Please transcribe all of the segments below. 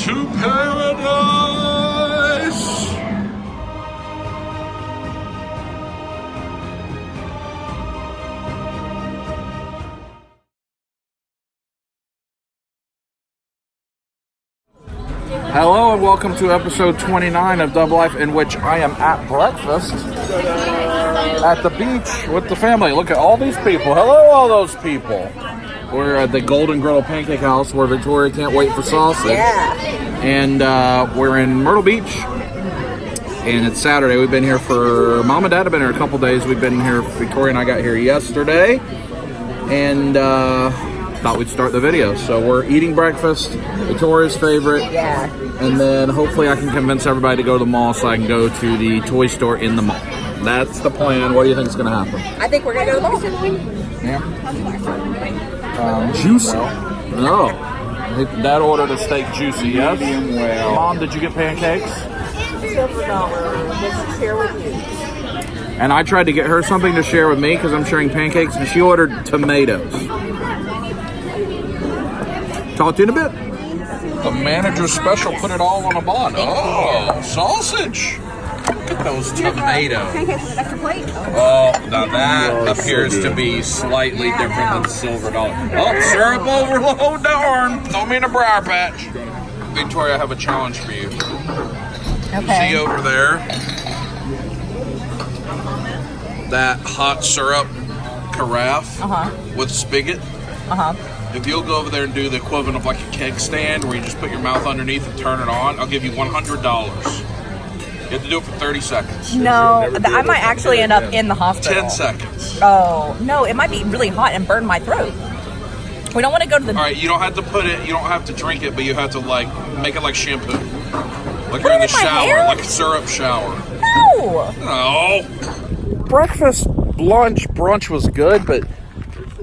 to paradise. Hello and welcome to episode 29 of Dub Life, in which I am at breakfast at the beach with the family. Look at all these people. Hello, all those people. We're at the Golden Griddle Pancake House where Victoria can't wait for sausage. Yeah. And we're in Myrtle Beach. And it's Saturday. We've been here for... Mom and Dad have been here a couple days. We've been here... Victoria and I got here yesterday. And thought we'd start the video. So we're eating breakfast. Victoria's favorite. Yeah. And then hopefully I can convince everybody to go to the mall so I can go to the toy store in the mall. That's the plan. What do you think is going to happen? I think we're going to go to the mall. Yeah. Juicy. No. Dad ordered a steak juicy, yes? Well. Mom, did you get pancakes? Share with you. And I tried to get her something to share with me because I'm sharing pancakes, and she ordered tomatoes. Talk to you in a bit. The manager's special put it all on a bun. Oh, sausage. Look at those tomatoes. Pancakes with extra plate. Oh, now that appears to be slightly different than silver dollar. Oh, syrup overload, darn. Throw me in a briar patch. Victoria, I have a challenge for you. Okay. See over there? That hot syrup carafe with spigot? If you'll go over there and do the equivalent of like a keg stand where you just put your mouth underneath and turn it on, I'll give you $100. You have to do it for 30 seconds. No, I might actually end up in the hospital. 10 seconds. Oh, no, it might be really hot and burn my throat. We don't want to go to the... All right, you don't have to put it, you don't have to drink it, but you have to like make it like shampoo. Like you're in the shower, like a syrup shower. No! No. Breakfast, lunch, brunch was good, but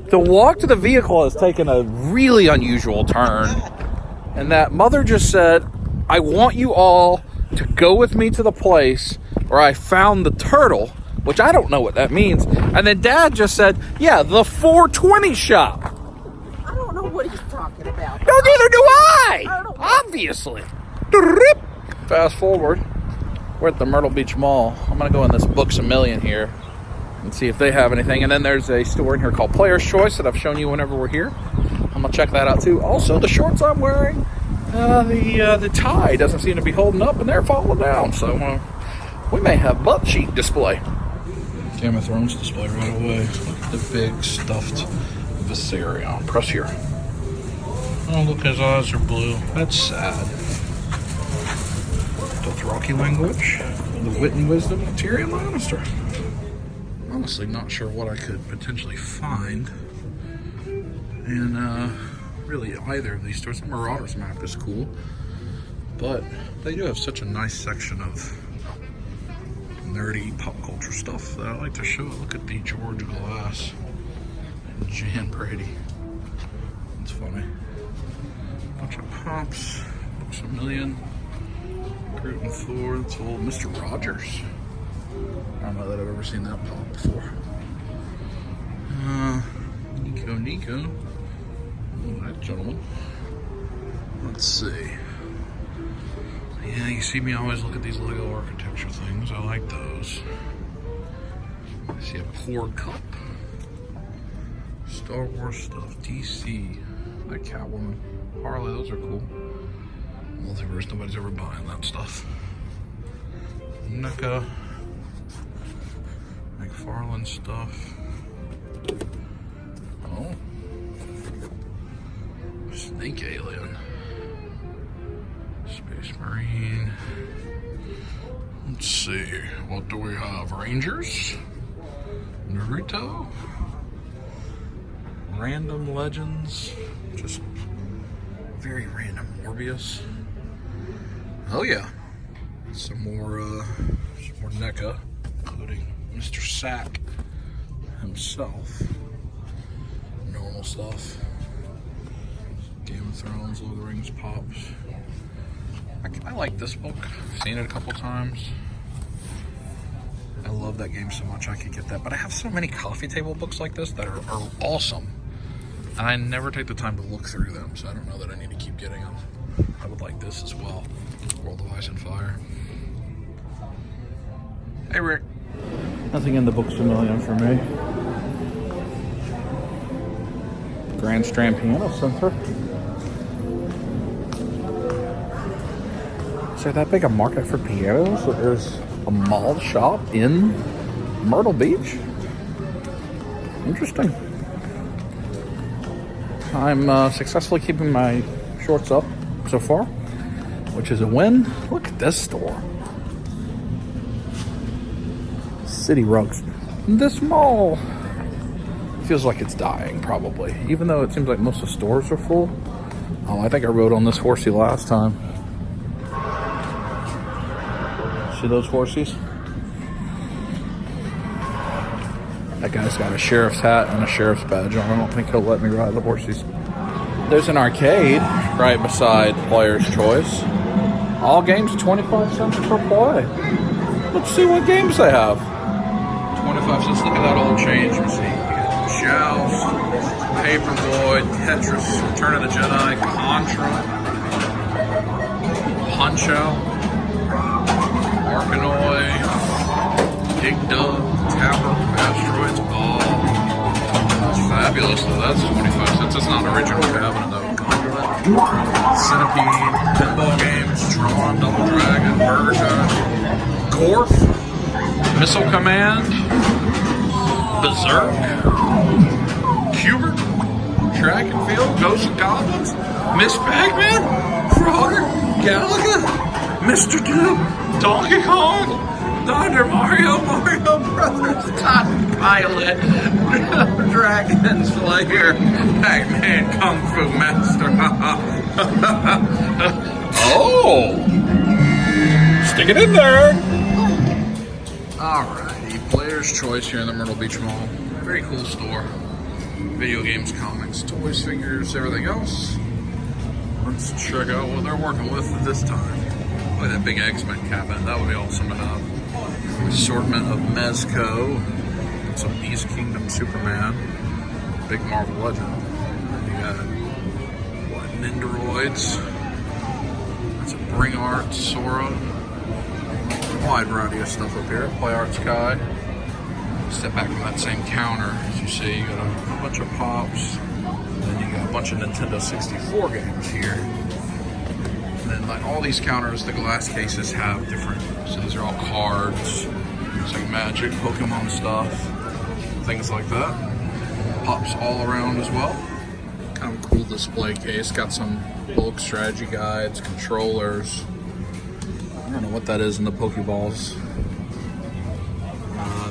the walk to the vehicle has taken a really unusual turn. And that mother just said, I want you all to go with me to the place where I found the turtle, which I don't know what that means. And then Dad just said, yeah, the 420 shop. I don't know what he's talking about. No, neither do I! don't know. Obviously. Fast forward. We're at the Myrtle Beach Mall. I'm going to go in this Books A Million here and see if they have anything. And then there's a store in here called Player's Choice that I've shown you whenever we're here. I'm going to check that out too. Also, the shorts I'm wearing, the tie doesn't seem to be holding up and they're falling down. So we may have butt cheek display. Game of Thrones display right away. Look at the big stuffed Viserion. Press here. Oh, look, his eyes are blue. That's sad. Dothraki language. The wit and wisdom of Tyrion Lannister. Honestly, not sure what I could potentially find in really either of these stores. The Marauders map is cool, but they do have such a nice section of nerdy pop culture stuff that I like to show. Look at the George Glass and Jan Brady. It's funny. Bunch of pops. Books A Million. Groot and Thor. That's old Mr. Rogers. I don't know that I've ever seen that pop before. Nico. Oh, that gentleman. Let's see. Yeah, you see me always look at these Lego architecture things. I like those. I see a Pour Cup. Star Wars stuff. DC. Like Catwoman. Harley, those are cool. Multiverse, nobody's ever buying that stuff. NECA. McFarlane stuff. Oh. Snake Alien. Space Marine. Let's see. What do we have? Rangers? Naruto? Random Legends. Just very random. Morbius. Oh yeah. Some more NECA, including Mr. Sack himself. Normal stuff. Game of Thrones, Lord of the Rings pops. I like this book. I've seen it a couple times. I love that game so much I could get that. But I have so many coffee table books like this that are awesome. And I never take the time to look through them, so I don't know that I need to keep getting them. I would like this as well. World of Ice and Fire. Hey, Rick. Nothing in the book's familiar for me. Grand Strand Piano Center. Is there that big a market for pianos? There's a mall shop in Myrtle Beach? Interesting. I'm successfully keeping my shorts up so far, which is a win. Look at this store. City Rugs. This mall feels like it's dying, probably. Even though it seems like most of the stores are full. Oh, I think I rode on this horsey last time. See those horsies? That guy's got a sheriff's hat and a sheriff's badge on. I don't think he'll let me ride the horsies. There's an arcade right beside Player's Choice. All games 25 cents per play. Let's see what games they have. 25 cents. Look at that old change receipt. Joust, Paperboy, Tetris, Return of the Jedi, Contra, Punch-Out, Arkanoid, Dig Dug, Tapper, Asteroids. Oh, that's fabulous though. That's 25 cents. It's not original cabinet though. Contra, Centipede, Pinball Games, Tron, Double Dragon, Burger Time, Gorf, Missile Command, Berserk, Hubert, Track and Field, Ghosts and Goblins, Miss Pac-Man, Frogger, Galaga, Mr. Doom, Donkey Kong, Thunder Mario, Mario Brothers, Time Pilot, Dragon Slayer, Pac-Man, Kung Fu Master. Oh! Stick it in there! Alrighty, Player's Choice here in the Myrtle Beach Mall. Very cool store. Video games, comics, toys, figures, everything else. Let's check out what they're working with at this time. Look at that big X-Men cabinet. That would be awesome to have. Assortment of Mezco. Some Beast Kingdom Superman. Big Marvel Legend. You got, what, Nendoroids. That's a Bring Art, Sora. Wide variety of stuff up here. Play Art Sky. Step back from that same counter. As you see, you got a bunch of Pops. And then you got a bunch of Nintendo 64 games here. And then like all these counters, the glass cases have different, so these are all cards. It's like Magic, Pokemon stuff, things like that. Pops all around as well. Kind of a cool display case. Got some bulk strategy guides, controllers. I don't know what that is in the Pokeballs.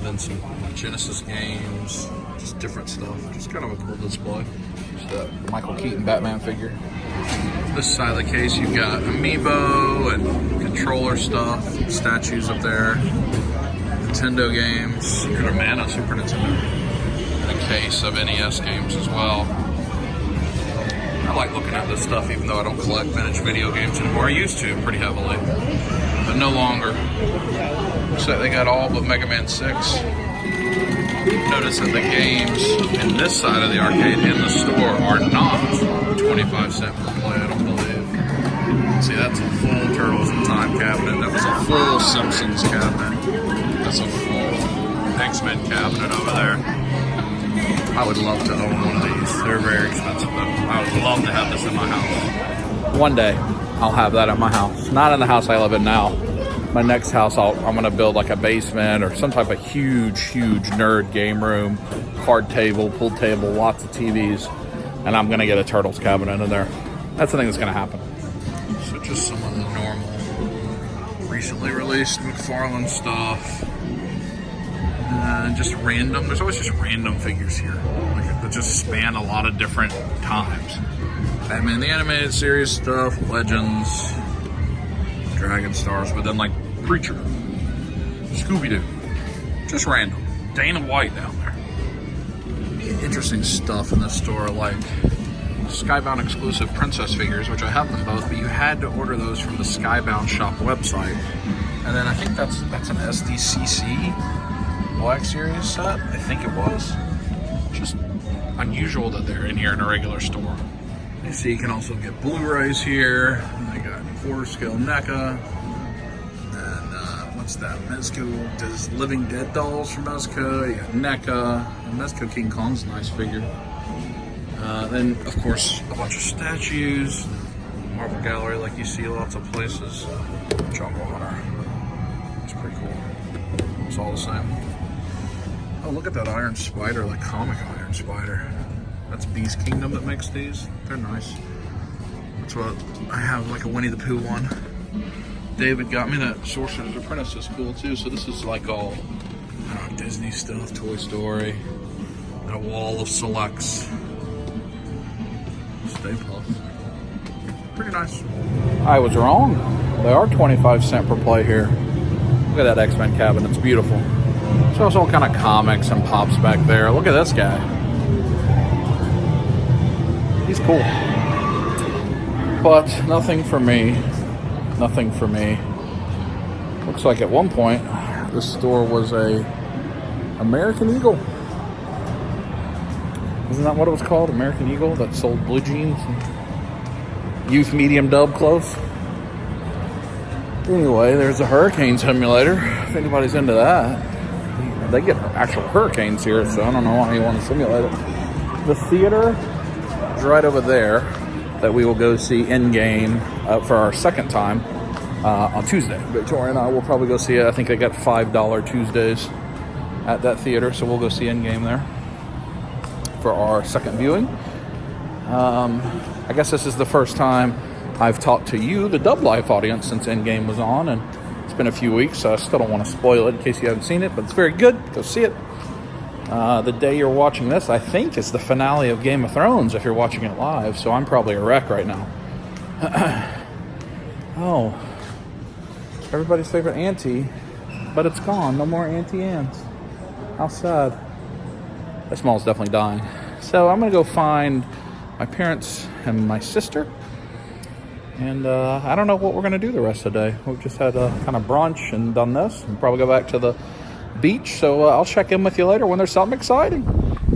Then some Genesis games, just different stuff. Just kind of a cool display. Just a Michael Keaton Batman figure. This side of the case, you've got Amiibo and controller stuff, statues up there, Nintendo games, Secret of Mana, Super Nintendo, and a case of NES games as well. I like looking at this stuff even though I don't collect vintage video games anymore. I used to pretty heavily, but no longer. Looks like they got all but Mega Man 6. Notice that the games in this side of the arcade in the store are not 25 cents per play, I don't believe. See, that's a full Turtles in Time cabinet. That was a full Simpsons cabinet. That's a full X-Men cabinet over there. I would love to own one of these. They're very expensive though. I would love to have this in my house. One day, I'll have that at my house. Not in the house I live in now. My next house, I'm going to build like a basement or some type of huge nerd game room, card table, pool table, lots of TVs, and I'm going to get a Turtles cabinet in there. That's the thing that's going to happen. So just some of the normal, recently released McFarlane stuff. Just random, there's always just random figures here. Like that just span a lot of different times. Batman the Animated Series stuff, Legends, Dragon Stars, but then like Preacher, Scooby-Doo, just random. Dana White down there. Interesting stuff in this store, like Skybound exclusive princess figures, which I have them both, but you had to order those from the Skybound shop website. And then I think that's an SDCC Black Series set, I think it was. Just unusual that they're in here in a regular store. You see, you can also get Blu-rays here. And they got quarter scale NECA. And what's that? Mezco does Living Dead dolls from Mezco. You got NECA. And Mezco King Kong's a nice figure. Then, of course, a bunch of statues. Marble gallery, like you see lots of places. Jungle Hunter. It's pretty cool. It's all the same. Oh, look at that Iron Spider, like comic Iron Spider. That's Beast Kingdom that makes these. They're nice. That's what I have, like a Winnie the Pooh one. David got me that Sorcerer's Apprentice is cool too. So this is like all Disney stuff, Toy Story, and a wall of selects. Stay Puft. Pretty nice. I was wrong. They are 25 cents per play here. Look at that X-Men cabin. It's beautiful. There's all kind of comics and pops back there. Look at this guy. He's cool. But nothing for me. Nothing for me. Looks like at one point this store was a American Eagle. Isn't that what it was called? American Eagle, that sold blue jeans and youth medium dub clothes. Anyway, there's a hurricane simulator. If anybody's into that. They get actual hurricanes here, so I don't know why you want to simulate it. The theater is right over there that we will go see Endgame for our second time on Tuesday. Victoria and I will probably go see it. I think they got $5 Tuesdays at that theater, so we'll go see Endgame there for our second viewing. I guess this is the first time I've talked to you, the Dub Life audience, since Endgame was on, and it's been a few weeks, so I still don't want to spoil it in case you haven't seen it, but it's very good. Go see it. The day you're watching this, I think, is the finale of Game of Thrones if you're watching it live, so I'm probably a wreck right now. Oh, everybody's favorite auntie, but it's gone. No more Auntie Anne's. How sad. This mall's definitely dying. So I'm going to go find my parents and my sister. And I don't know what we're going to do the rest of the day. We've just had a kind of brunch and done this. We'll probably go back to the beach. So I'll check in with you later when there's something exciting.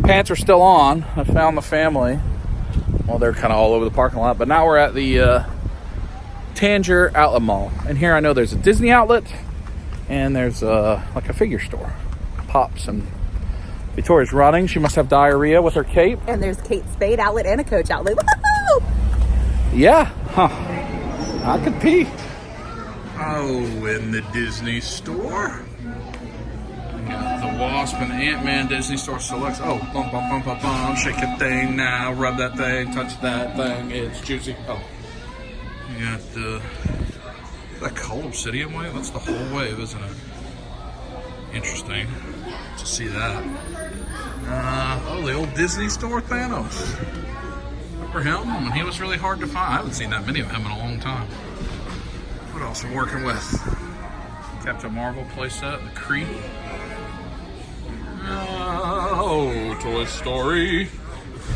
Pants are still on. I found the family. Well, they're kind of all over the parking lot. But now we're at the Tanger outlet mall. And here I know there's a Disney outlet. And there's like a figure store. Pops. And Victoria's running. She must have diarrhea with her cape. And there's Kate Spade outlet and a Coach outlet. Woo-hoo! Yeah, huh. I could pee. Oh, in the Disney store. We got the Wasp and the Ant-Man Disney Store Selects. Oh, bump, bump, bump, bump, bump. Shake a thing now. Rub that thing. Touch that thing. It's juicy. Oh. You got that Cult Obsidian wave? That's the whole wave, isn't it? Interesting to see that. Oh, the old Disney Store Thanos. For him, when he was really hard to find. I haven't seen that many of him in a long time. What else are we working with? Captain Marvel playset, the Kree. Oh, Toy Story.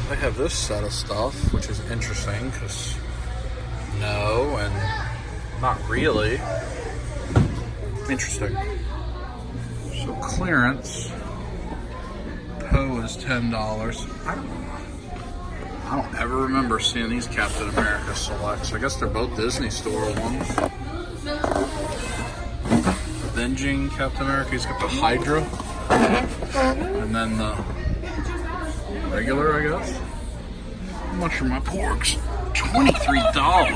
They have this set of stuff, which is interesting because no and not really. Interesting. So clearance. Poe is $10. I don't ever remember seeing these Captain America selects. I guess they're both Disney Store ones. Avenging Captain America, he's got the Hydra. And then the regular, I guess. How much are my porks? $23. Oh,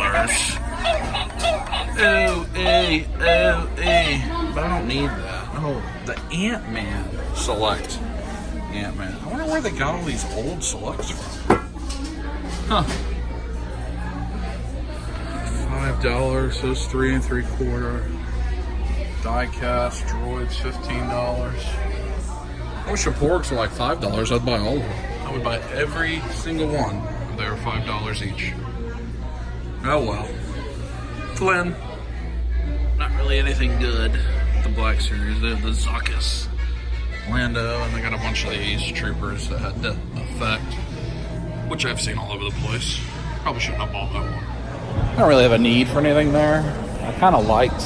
but I don't need that. Oh, the Ant-Man select. Ant-Man. I wonder where they got all these old selects from. Huh. $5, so it's 3 3/4. Die cast droids, $15. I wish the porks were like $5. I'd buy all of them. I would buy every single one. They were $5 each. Oh well. Flynn. Not really anything good. The Black Series. They have the Zuckuss, Lando, and they got a bunch of these troopers that had the effect, which I've seen all over the place. Probably shouldn't have bought that one. I don't really have a need for anything there. I kind of liked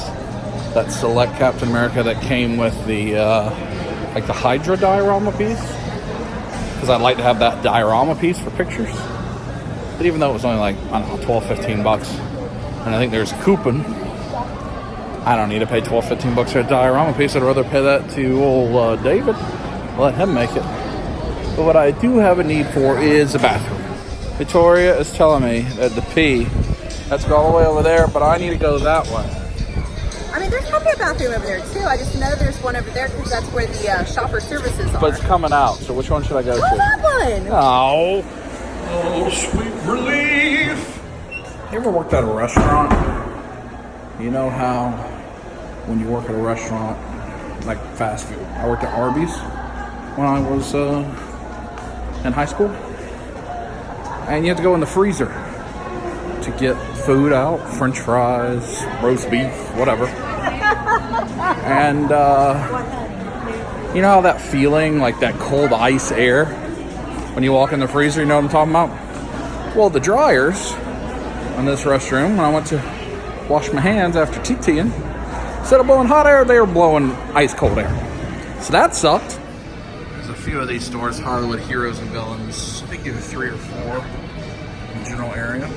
that select Captain America that came with the like the Hydra diorama piece. because I'd like to have that diorama piece for pictures. But even though it was only like, I don't know, 12, 15 bucks, and I think there's a coupon, I don't need to pay 12, 15 bucks for a diorama piece. I'd rather pay that to old David, let him make it. But what I do have a need for is a bathroom. Victoria is telling me that the pee, let's go all the way over there, but I need to go that way. I mean, there's probably a bathroom over there too. I just know there's one over there because that's where the shopper services are. But it's coming out, so which one should I go to? That one! Oh. Oh, sweet relief. You ever worked at a restaurant? You know how when you work at a restaurant, like fast food. I worked at Arby's when I was in high school. And you have to go in the freezer to get food out, french fries, roast beef, whatever. And you know how that feeling, like that cold ice air, when you walk in the freezer, you know what I'm talking about? Well, the dryers in this restroom, when I went to wash my hands after TTing, instead of blowing hot air, they were blowing ice cold air. So that sucked. There's a few of these stores, Hollywood Heroes and Villains. I think either 3 or 4 in the general area.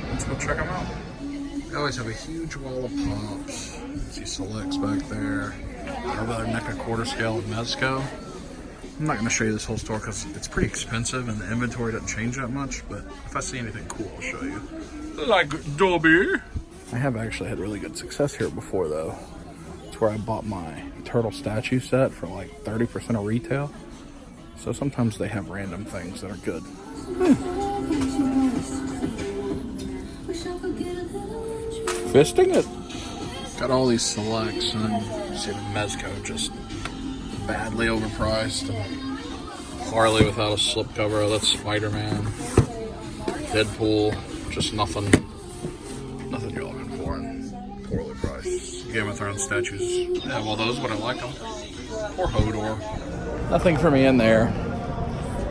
Let's go check them out. They always have a huge wall of pops. See Selects back there. Over there, NECA quarter scale of Mezco. I'm not going to show you this whole store because it's pretty expensive and the inventory doesn't change that much. But if I see anything cool, I'll show you. Like Dobby. I have actually had really good success here before, though. It's where I bought my turtle statue set for like 30% of retail. So sometimes they have random things that are good. Fisting it. Got all these selects, and you see the Mezco just badly overpriced. Harley without a slipcover. That's Spider-Man. Deadpool. Just nothing you're looking for, and poorly priced. Game of Thrones statues. Yeah, well, those would I like them. Or Hodor. Nothing for me in there.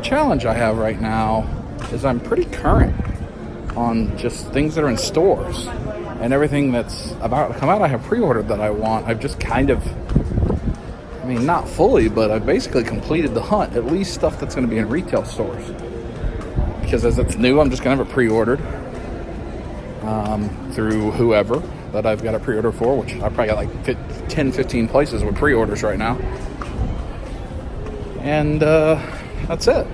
Challenge I have right now is I'm pretty current on just things that are in stores. And everything that's about to come out, I have pre-ordered that I want. I've just kind of, I mean, not fully, but I've basically completed the hunt. At least stuff that's going to be in retail stores. Because as it's new, I'm just going to have it pre-ordered through whoever that I've got a pre-order for, which I probably got like 10, 15 places with pre-orders right now. And that's it.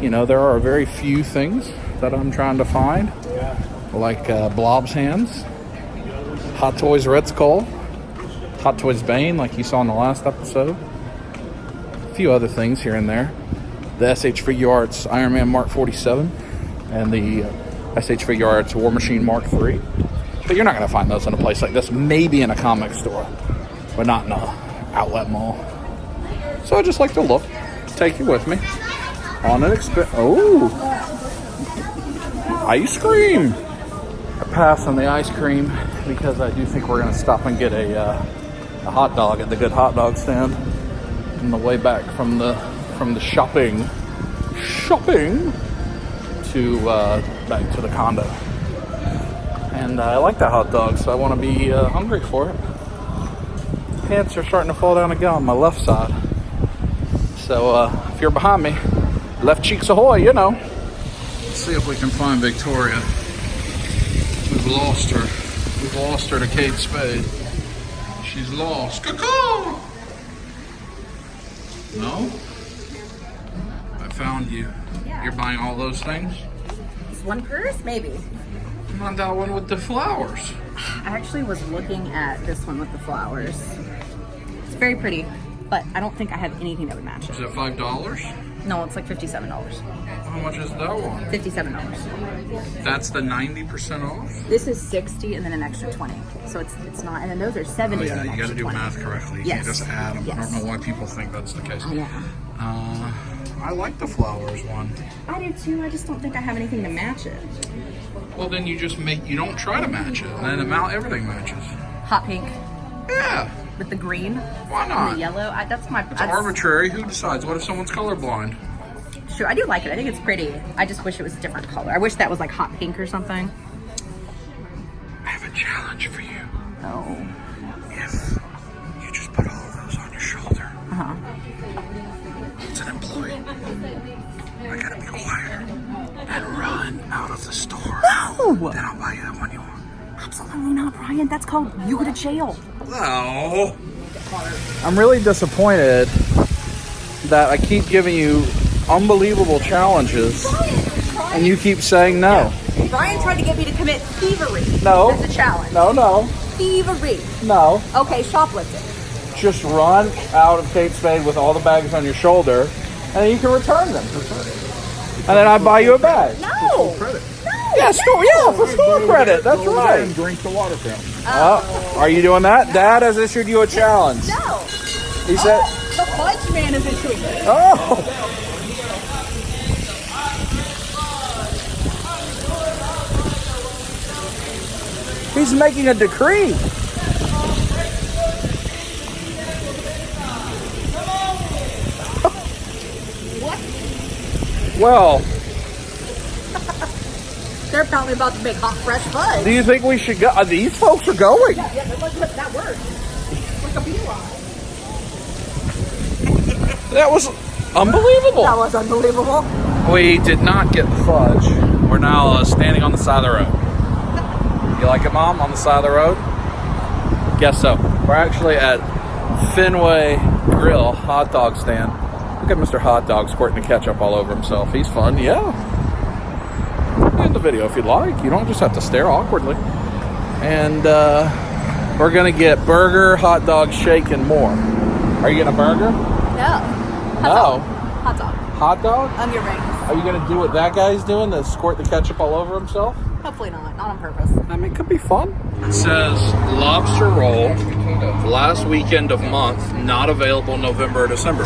You know, there are very few things that I'm trying to find. Like Blob's Hands, Hot Toys Red Skull, Hot Toys Bane, like you saw in the last episode. A few other things here and there. The SH Figure Arts Iron Man Mark 47 and the SH Figure Arts War Machine Mark 3. But you're not going to find those in a place like this. Maybe in a comic store, but not in an outlet mall. So I just like to look, take you with me on an ice cream. I pass on the ice cream because I do think we're going to stop and get a hot dog at the Good Hot Dog stand on the way back from the shopping to back to the condo. And I like that hot dog, so I want to be hungry for it. Pants are starting to fall down again on my left side. So if you're behind me, left cheeks ahoy, you know. Let's see if we can find Victoria. We've lost her. We've lost her to Kate Spade. She's lost. Caw-caw! No? I found you. Yeah. You're buying all those things? It's one purse, maybe. Not that one with the flowers. I actually was looking at this one with the flowers. It's very pretty, but I don't think I have anything that would match Is it. it $5? No, it's like $57. How much is that one? $57. That's the 90% off? This is 60 and then an extra 20. So it's not, and then those are 70. Oh yeah, and an you got to extra do 20. math correctly. You Yes. can't just add them. Yes. I don't know why people think that's the case. Yeah. I like the flowers one. I do too. I just don't think I have anything to match it. Well, then you don't try to match it. And then everything matches. Hot pink Yeah. with the green. Why And not? the yellow. It's Arbitrary. Who decides? What if someone's colorblind? Sure, I do like it. I think it's pretty. I just wish it was a different color. I wish that was like hot pink or something. I have a challenge for you. Oh. If you just put all of those on your shoulder, It's an employee. I gotta be quiet and run out of the store. No! Then I'll buy you the one you want. Absolutely not, Brian. That's called you go to jail. No. I'm really disappointed that I keep giving you unbelievable challenges and you keep saying no. Brian tried to get me to commit thievery. No. As a challenge. No. Thievery. No. Okay, shoplifting. Just run out of Kate Spade with all the bags on your shoulder and then you can return them. And then I buy you a bag. No. Credit. Yeah, for store credit. That's right. And drink the water fountain. Are you doing that? Dad has issued you a challenge. No. He said, The fudge man is issuing it. oh. He's making a decree. What? Well, They're probably about to make hot, fresh fudge. do you think we should go? These folks are going. Yeah, that works. Like a beeline. That was unbelievable. That was unbelievable. We did not get the fudge. We're now standing on the side of the road. You like it, Mom? On the side of the road? Guess so. We're actually at Fenway Grill hot dog stand. Look at Mr. Hot Dog squirting the ketchup all over himself. He's fun, yeah. In the video if you'd like. You don't just have to stare awkwardly. And we're going to get burger, hot dog, shake, and more. Are you getting a burger? No. No. Hot dog. Hot dog? Onion rings. Are you going to do what that guy's doing, to squirt the ketchup all over himself? Hopefully not. Not on purpose. I mean, it could be fun. It says lobster roll, last weekend of month, not available November or December.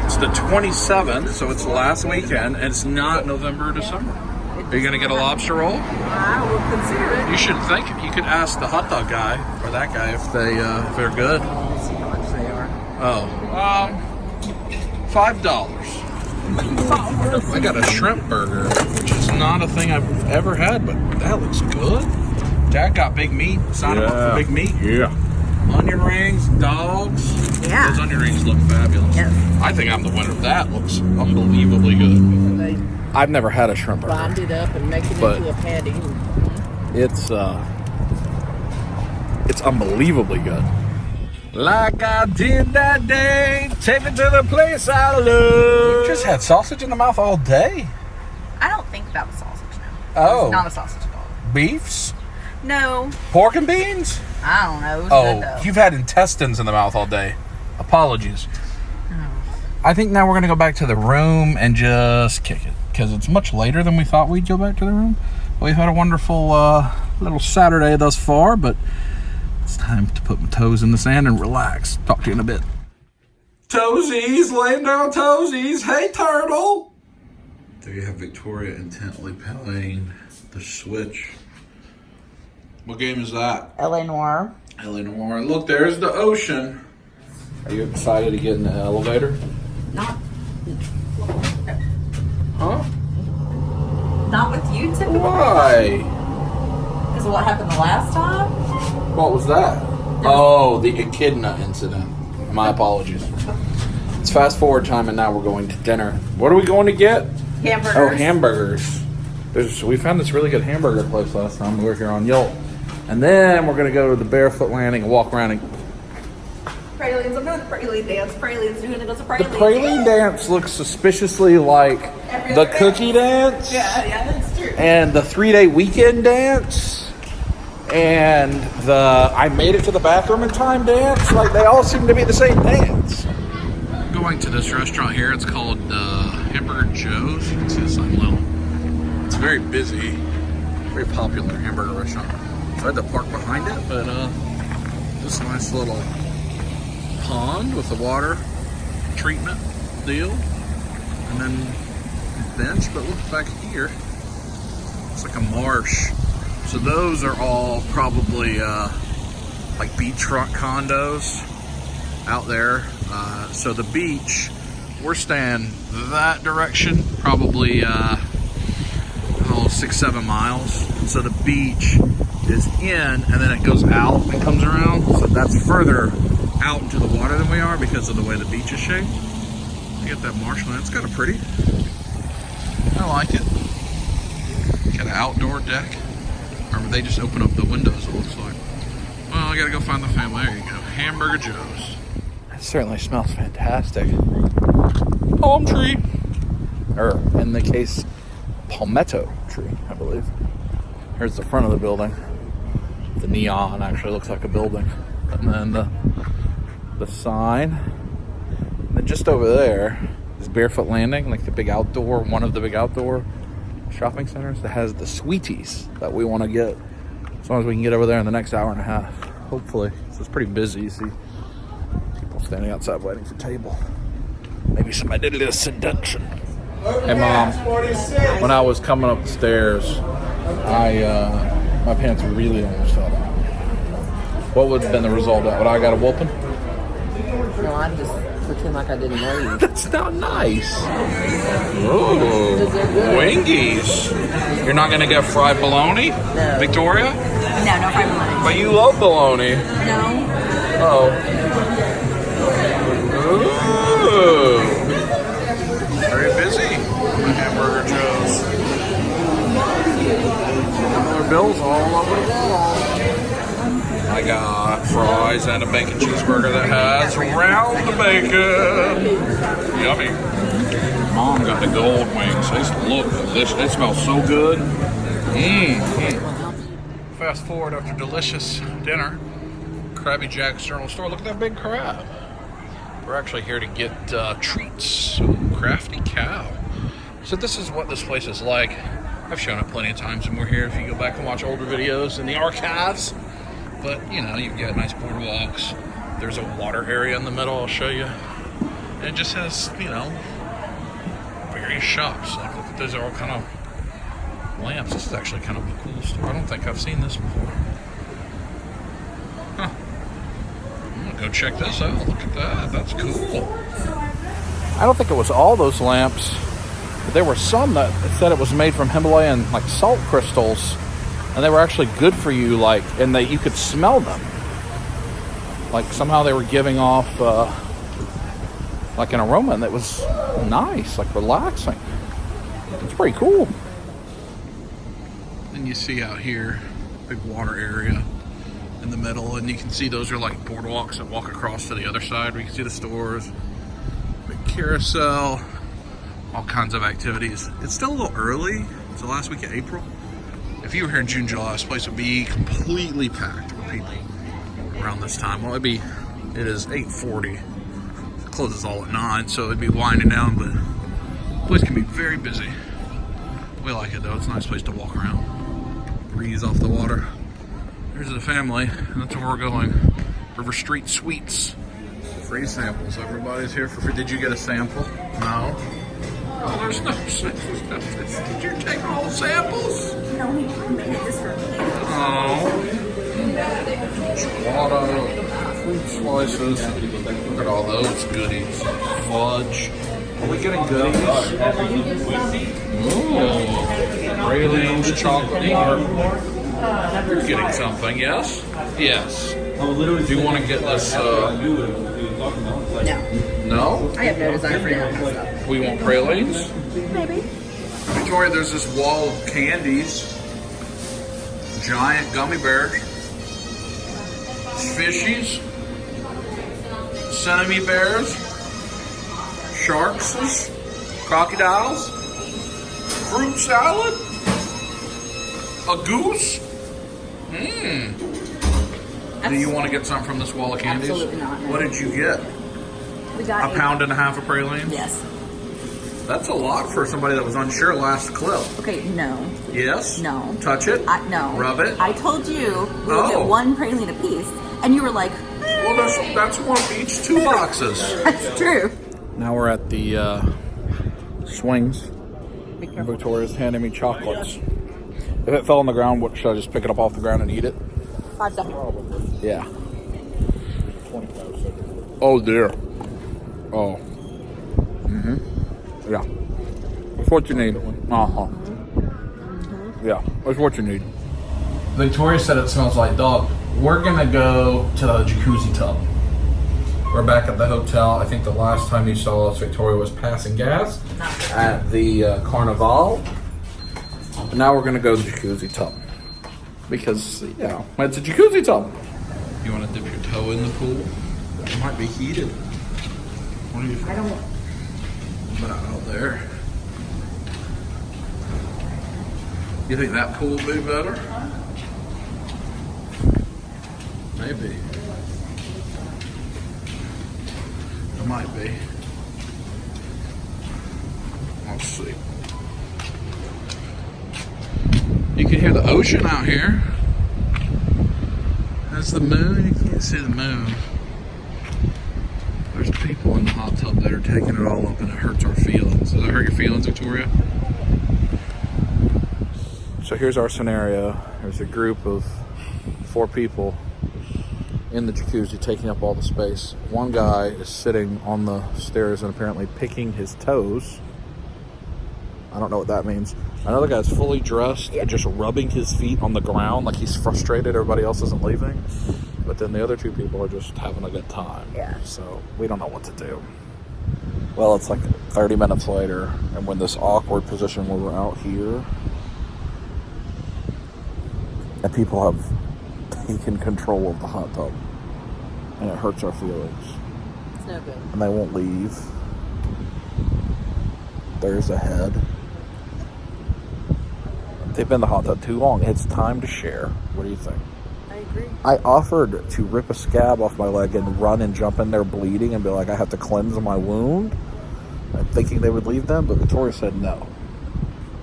It's the 27th, so it's last weekend, and it's not November or December. Are you going to get a lobster roll? I will consider it. You should think, you could ask the hot dog guy, or that guy, if they're good. Let's see how much they are. Oh, $5. I got a shrimp burger, which is not a thing I've ever had, but that looks good. Dad got big meat. Sign him up for big meat. Yeah. Onion rings, dogs. Yeah. Those onion rings look fabulous. Yes. I think I'm the winner. That looks unbelievably good. They I've never had a shrimp burger. grind it up and make it But- into a patty. It's unbelievably good. Like I did that day, take me to the place I love. You just had sausage in the mouth all day. I don't think that was sausage now. Oh. It's not a sausage at all. Beefs? No. Pork and beans? I don't know. It was Oh, good though. you've had intestines in the mouth all day. Apologies. I think now we're going to go back to the room and just kick it. Because it's much later than we thought we'd go back to the room. We've had a wonderful little Saturday thus far, but it's time to put my toes in the sand and relax. Talk to you in a bit. Toesies, laying down toesies. Hey, turtle. There you have Victoria intently playing the Switch. What game is that? LA Noir. Eleanor. Look, there's the ocean. Are you excited to get in the elevator? Not Huh? not with you typically. Why? Because of what happened the last time. What was that? Oh, the echidna incident. My apologies. It's fast forward time and now we're going to dinner. What are we going to get? Hamburgers. Oh, hamburgers. We found this really good hamburger place last time we were here on Yelp. And then we're going to go to the Barefoot Landing and walk around. And Pralines. I'm doing the praline dance. Pralines doing it as a praline. the praline dance looks suspiciously like the cookie dance. Yeah, that's true. And the 3-day weekend dance. And the I made it to the bathroom in time dance. Like, they all seem to be the same dance. Going to this restaurant here. It's called Hamburger Joe's. You can see the sign little. It's very busy. Very popular hamburger restaurant. Tried to park behind it, but this nice little pond with the water treatment deal. And then a bench, but look back here. It's like a marsh. So those are all probably like beachfront condos out there. So the beach, we're staying that direction, probably 6-7 miles. So the beach is in, and then it goes out and comes around. So that's further out into the water than we are because of the way the beach is shaped. You get that marshland. It's kind of pretty. I like it. Got an outdoor deck. Or they just open up the windows, it looks like. Well, I gotta go find the family. There you go. Hamburger Joe's. That certainly smells fantastic. Palm tree. Or, in the case, palmetto tree, I believe. Here's the front of the building. The neon actually looks like a building. And then the sign. And then just over there is Barefoot Landing, like the big outdoor, one of the big outdoor shopping centers that has the sweeties that we want to get. As long as we can get over there in the next hour and a half, hopefully. So it's pretty busy. You see people standing outside waiting for table. Maybe somebody did a little seduction. Hey Mom, when I was coming up the stairs, my pants really almost fell down. What would have been the result of that? Would I got a whooping? No, I just pretend like I didn't know you. That's not nice. Ooh, wingies. You're not going to get fried bologna? No. Victoria? No, no fried bologna. But you love bologna. No. Oh. Ooh. Very busy. Hamburger Joe's. $1 bills all over the wall. I got fries and a bacon cheeseburger that has round the bacon. Yummy. Mom got the gold wings. They look delicious. They smell so good. Fast forward after delicious dinner. Krabby Jack's General Store. Look at that big crab. We're actually here to get treats. Ooh, Crafty Cow. So this is what this place is like. I've shown it plenty of times when we're here. If you go back and watch older videos in the archives. But, you know, you've got nice boardwalks. There's a water area in the middle, I'll show you. And it just has, you know, various shops. Like, look at those are all kind of lamps. This is actually kind of a cool store. I don't think I've seen this before. Huh. I'm gonna go check this out. Look at that. That's cool. I don't think it was all those lamps. But there were some that said it was made from Himalayan, like, salt crystals. And they were actually good for you, like, and that you could smell them. Like, somehow they were giving off, like, an aroma that was nice, like, relaxing. It's pretty cool. And you see out here, big water area in the middle, and you can see those are, like, boardwalks that walk across to the other side where you can see the stores. Big carousel, all kinds of activities. It's still a little early. It's the last week of April. If you were here in June, July, this place would be completely packed with people around this time. Well, it is 8:40. It closes all at 9, so it'd be winding down, but the place can be very busy. We like it, though. It's a nice place to walk around. Breeze off the water. There's the family, and that's where we're going. River Street Sweets. Free samples. Everybody's here for free. Did you get a sample? No. Oh, there's no samples. Did you take all the samples? No, he made this for me. Oh. Gelato, fruit slices. Look at all those goodies. Fudge. Are we getting goodies? Ooh. Pralines, chocolate bar. You're getting something, yes? Yes. Do you want to get this, No. No? I have no desire for any of that stuff. We want pralines? Maybe. Victoria, there's this wall of candies. Giant gummy bears. Fishies. Centipede bears. Sharks. Crocodiles. Fruit salad. A goose. Do you want to get some from this wall of candies? Absolutely not. What did you get? We got A pound and a half of pralines? Yes. That's a lot for somebody that was unsure last clip. Okay, no. Yes? No. Touch it? No. Rub it? I told you we would get one praline apiece, and you were like, Well, that's one of each, 2 boxes. that's true. Now we're at the swings. Victoria's handing me chocolates. If it fell on the ground, what should I just pick it up off the ground and eat it? 5 seconds. Yeah. Oh dear. Oh. Yeah. That's what you need. Yeah, that's what you need. Victoria said it smells like dog. We're gonna go to the jacuzzi tub. We're back at the hotel. I think the last time you saw us, Victoria was passing gas at the Carnival. But now we're gonna go to the jacuzzi tub. Because, you know, it's a jacuzzi tub. You wanna dip your toe in the pool? It might be heated. What do you think? I don't. About out there. You think that pool would be better? Maybe. It might be. Let's see. You can hear the ocean out here. That's the moon. You can't see the moon. There's people in the hot tub that are taking it all up, and it hurts our feelings. Does that hurt your feelings, Victoria? So here's our scenario. There's a group of 4 people in the jacuzzi taking up all the space. One guy is sitting on the stairs and apparently picking his toes. I don't know what that means. Another guy's fully dressed and just rubbing his feet on the ground like he's frustrated everybody else isn't leaving. But then the other 2 people are just having a good time. Yeah. So we don't know what to do. Well, it's like 30 minutes later, and we're in this awkward position where we're out here. And people have taken control of the hot tub. And it hurts our feelings. It's no good. And they won't leave. There's a head. They've been in the hot tub too long. It's time to share. What do you think? I agree. I offered to rip a scab off my leg and run and jump in there bleeding and be like, I have to cleanse my wound. I'm thinking they would leave them, but Victoria said no.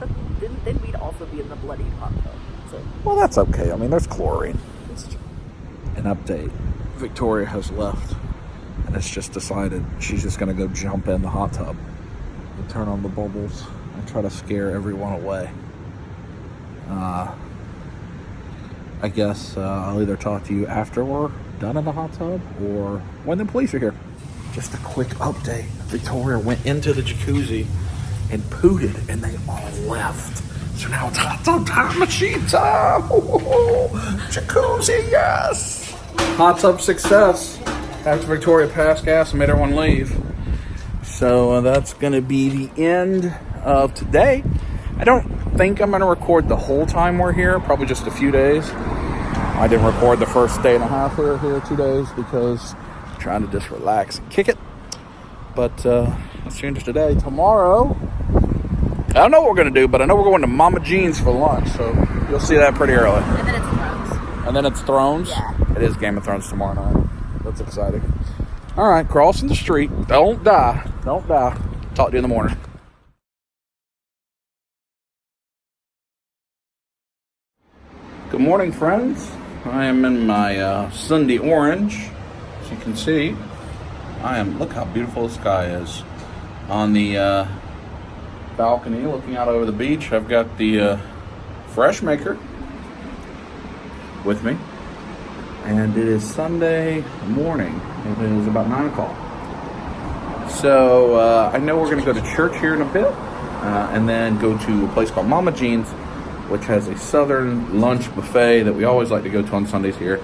But then we'd also be in the bloody hot tub. So. Well, that's okay. I mean, there's chlorine. An update. Victoria has left and has just decided she's just going to go jump in the hot tub and turn on the bubbles and try to scare everyone away. I guess I'll either talk to you after we're done in the hot tub or when the police are here. Just a quick update. Victoria went into the jacuzzi and pooted, and they all left. So now it's hot tub time, machine time. Jacuzzi, yes. Hot tub success. After Victoria passed gas and made everyone leave. So that's going to be the end of today. I don't think I'm going to record the whole time we're here, probably just a few days. I didn't record the first day and a half we were here, 2 days, because I'm trying to just relax and kick it. But let's change today. Tomorrow, I don't know what we're going to do, but I know we're going to Mama Jean's for lunch, so you'll see that pretty early. And then it's Thrones. And then it's Thrones? Yeah. It is Game of Thrones tomorrow night. That's exciting. All right, crossing the street. Don't die. Don't die. Talk to you in the morning. Good morning, friends. I am in my Sunday orange. As you can see, look how beautiful the sky is. On the balcony looking out over the beach, I've got the fresh maker with me. And it is Sunday morning. It is about 9 o'clock. So I know we're going to go to church here in a bit. And then go to a place called Mama Jean's, which has a southern lunch buffet that we always like to go to on Sundays here.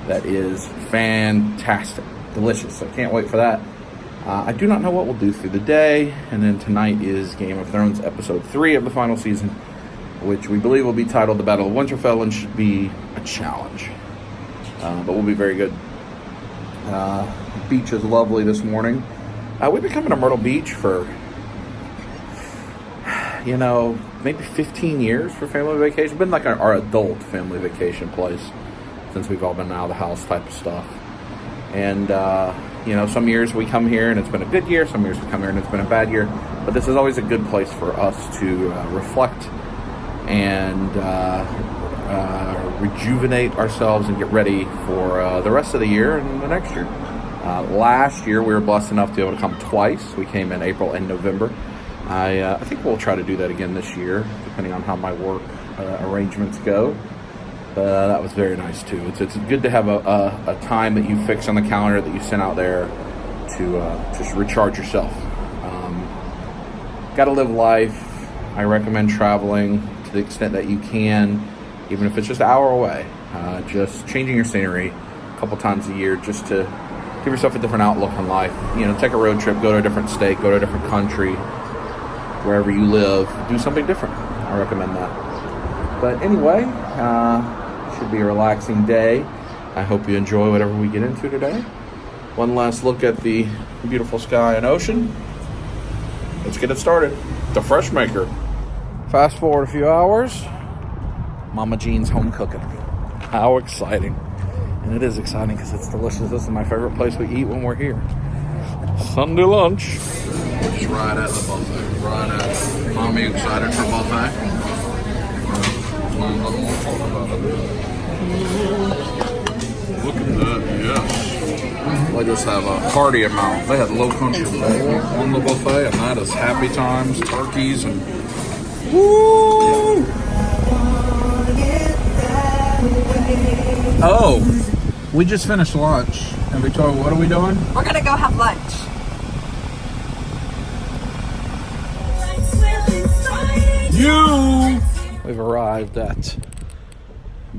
That is fantastic. Delicious. I can't wait for that. I do not know what we'll do through the day. And then tonight is Game of Thrones episode 3 of the final season, which we believe will be titled The Battle of Winterfell and should be a challenge. But will be very good. The beach is lovely this morning. We've been coming to Myrtle Beach for, maybe 15 years for family vacation. Been like our adult family vacation place since we've all been out of the house type of stuff. And, some years we come here and it's been a good year. Some years we come here and it's been a bad year. But this is always a good place for us to reflect and rejuvenate ourselves and get ready for the rest of the year and the next year. Last year we were blessed enough to be able to come twice. We came in April and November. I think we'll try to do that again this year, depending on how my work arrangements go. That was very nice too. It's good to have a time that you fix on the calendar that you send out there to just recharge yourself. Got to live life. I recommend traveling to the extent that you can, even if it's just an hour away. Just changing your scenery a couple times a year just to give yourself a different outlook on life. You know, take a road trip, go to a different state, go to a different country, wherever you live, do something different. I recommend that. But anyway, should be a relaxing day. I hope you enjoy whatever we get into today. One last look at the beautiful sky and ocean. Let's get it started. The Fresh Maker. Fast forward a few hours. Mama Jean's home cooking. How exciting. And it is exciting because it's delicious. This is my favorite place we eat when we're here. Sunday lunch. Just right at the buffet. Right at it. Mommy excited for buffet? Mom doesn't want to talk about it. Look at that, yes. They just have a hearty amount. They had low country bagel on the buffet, and that is happy times, turkeys, and woo! Oh, we just finished lunch, and Victoria, what are we doing? We're gonna go have lunch. We've arrived at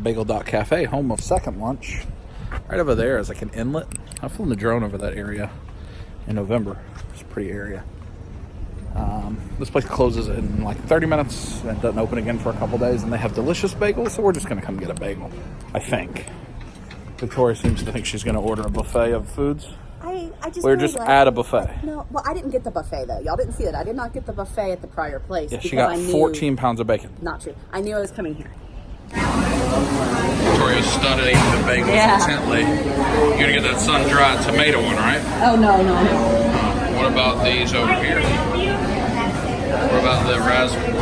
Bagel Cafe, home of second lunch. Right over there is like an inlet. I flew the drone over that area in November. It's a pretty area. This place closes in like 30 minutes and doesn't open again for a couple days, and they have delicious bagels, so we're just going to come get a bagel, I think. Victoria seems to think she's going to order a buffet of foods. We're just at a buffet. No, well, I didn't get the buffet though. Y'all didn't see it. I did not get the buffet at the prior place. Yeah, she got 14 pounds of bacon. Not true. I knew I was coming here. Victoria's studying the bagels intently. You're going to get that sun-dried tomato one, right? Oh, no. What about these over here? What about the raspberry?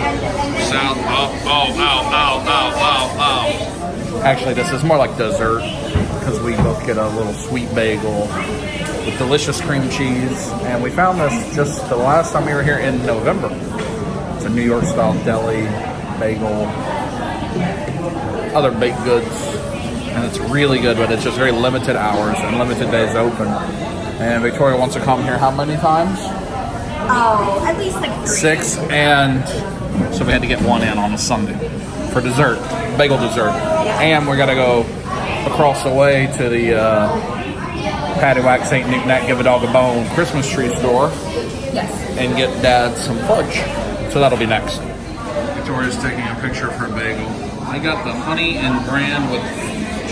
South? Oh. Actually, this is more like dessert because we both get a little sweet bagel with delicious cream cheese. And we found this just the last time we were here in November. It's a New York style deli bagel, other baked goods, and it's really good, but it's just very limited hours and limited days open. And Victoria wants to come here how many times? Oh, at least like 3. 6, and so we had to get one in on a Sunday for dessert, bagel dessert. And we got to go across the way to the Patty Whack St. Knick-Knack Give a Dog a Bone Christmas tree store. Yes. And get Dad some fudge. So that'll be next. Victoria's taking a picture of her bagel. I got the honey and bran with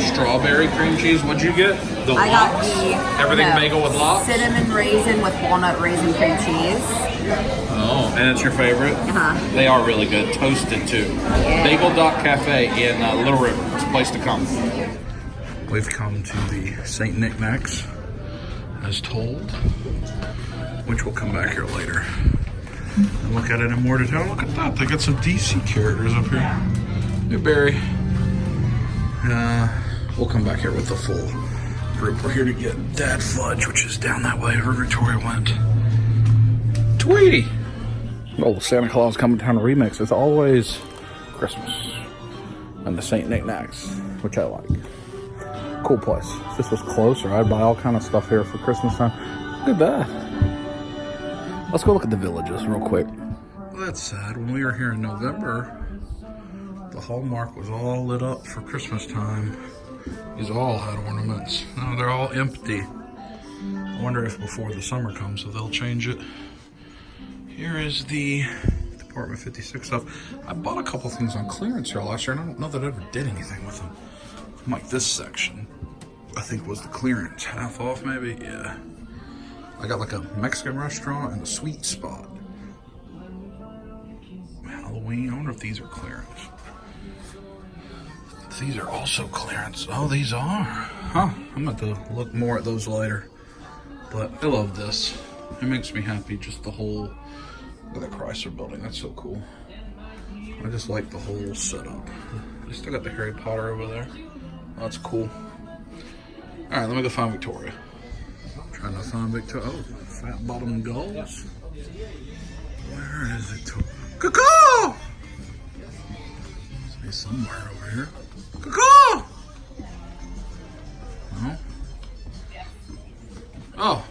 strawberry cream cheese. What'd you get? The I lox? got the Everything bagel with lox? Cinnamon raisin with walnut raisin cream cheese. Oh, and it's your favorite? Uh-huh. They are really good. Toasted too. Yeah. Bagel Cafe in Little River. It's a place to come. We've come to the St. Knick-Knacks, as told, which we'll come back here later and look at it in more detail. Look at that. They got some DC characters up here. Hey, Barry. We'll come back here with the full group. We're here to get Dad fudge, which is down that way where Victoria went. Tweety! Oh, Santa Claus Coming to Town remix. It's always Christmas. And the St. Knick-Knacks, which I like. Cool place. If this was closer, I'd buy all kind of stuff here for Christmas time. Look at that. Let's go look at the villages real quick. Well, that's sad. When we were here in November, the Hallmark was all lit up for Christmas time. These all had ornaments. Now they're all empty. I wonder if before the summer comes, if they'll change it. Here is the Department 56 stuff. I bought a couple things on clearance here last year, and I don't know that I ever did anything with them. Like this section, I think was the clearance. Half off maybe? Yeah. I got like a Mexican restaurant and a sweet spot. Halloween, I wonder if these are clearance. These are also clearance. Oh, these are. Huh. I'm going to have to look more at those later. But I love this. It makes me happy, just the whole, look at the Chrysler building. That's so cool. I just like the whole setup. They still got the Harry Potter over there. Oh, that's cool. All right, let me go find Victoria. Trying to find Victoria. Oh, fat bottom gulls. Where is Victoria? Caw-caw! There's somewhere over here. Caw-caw! No. Oh.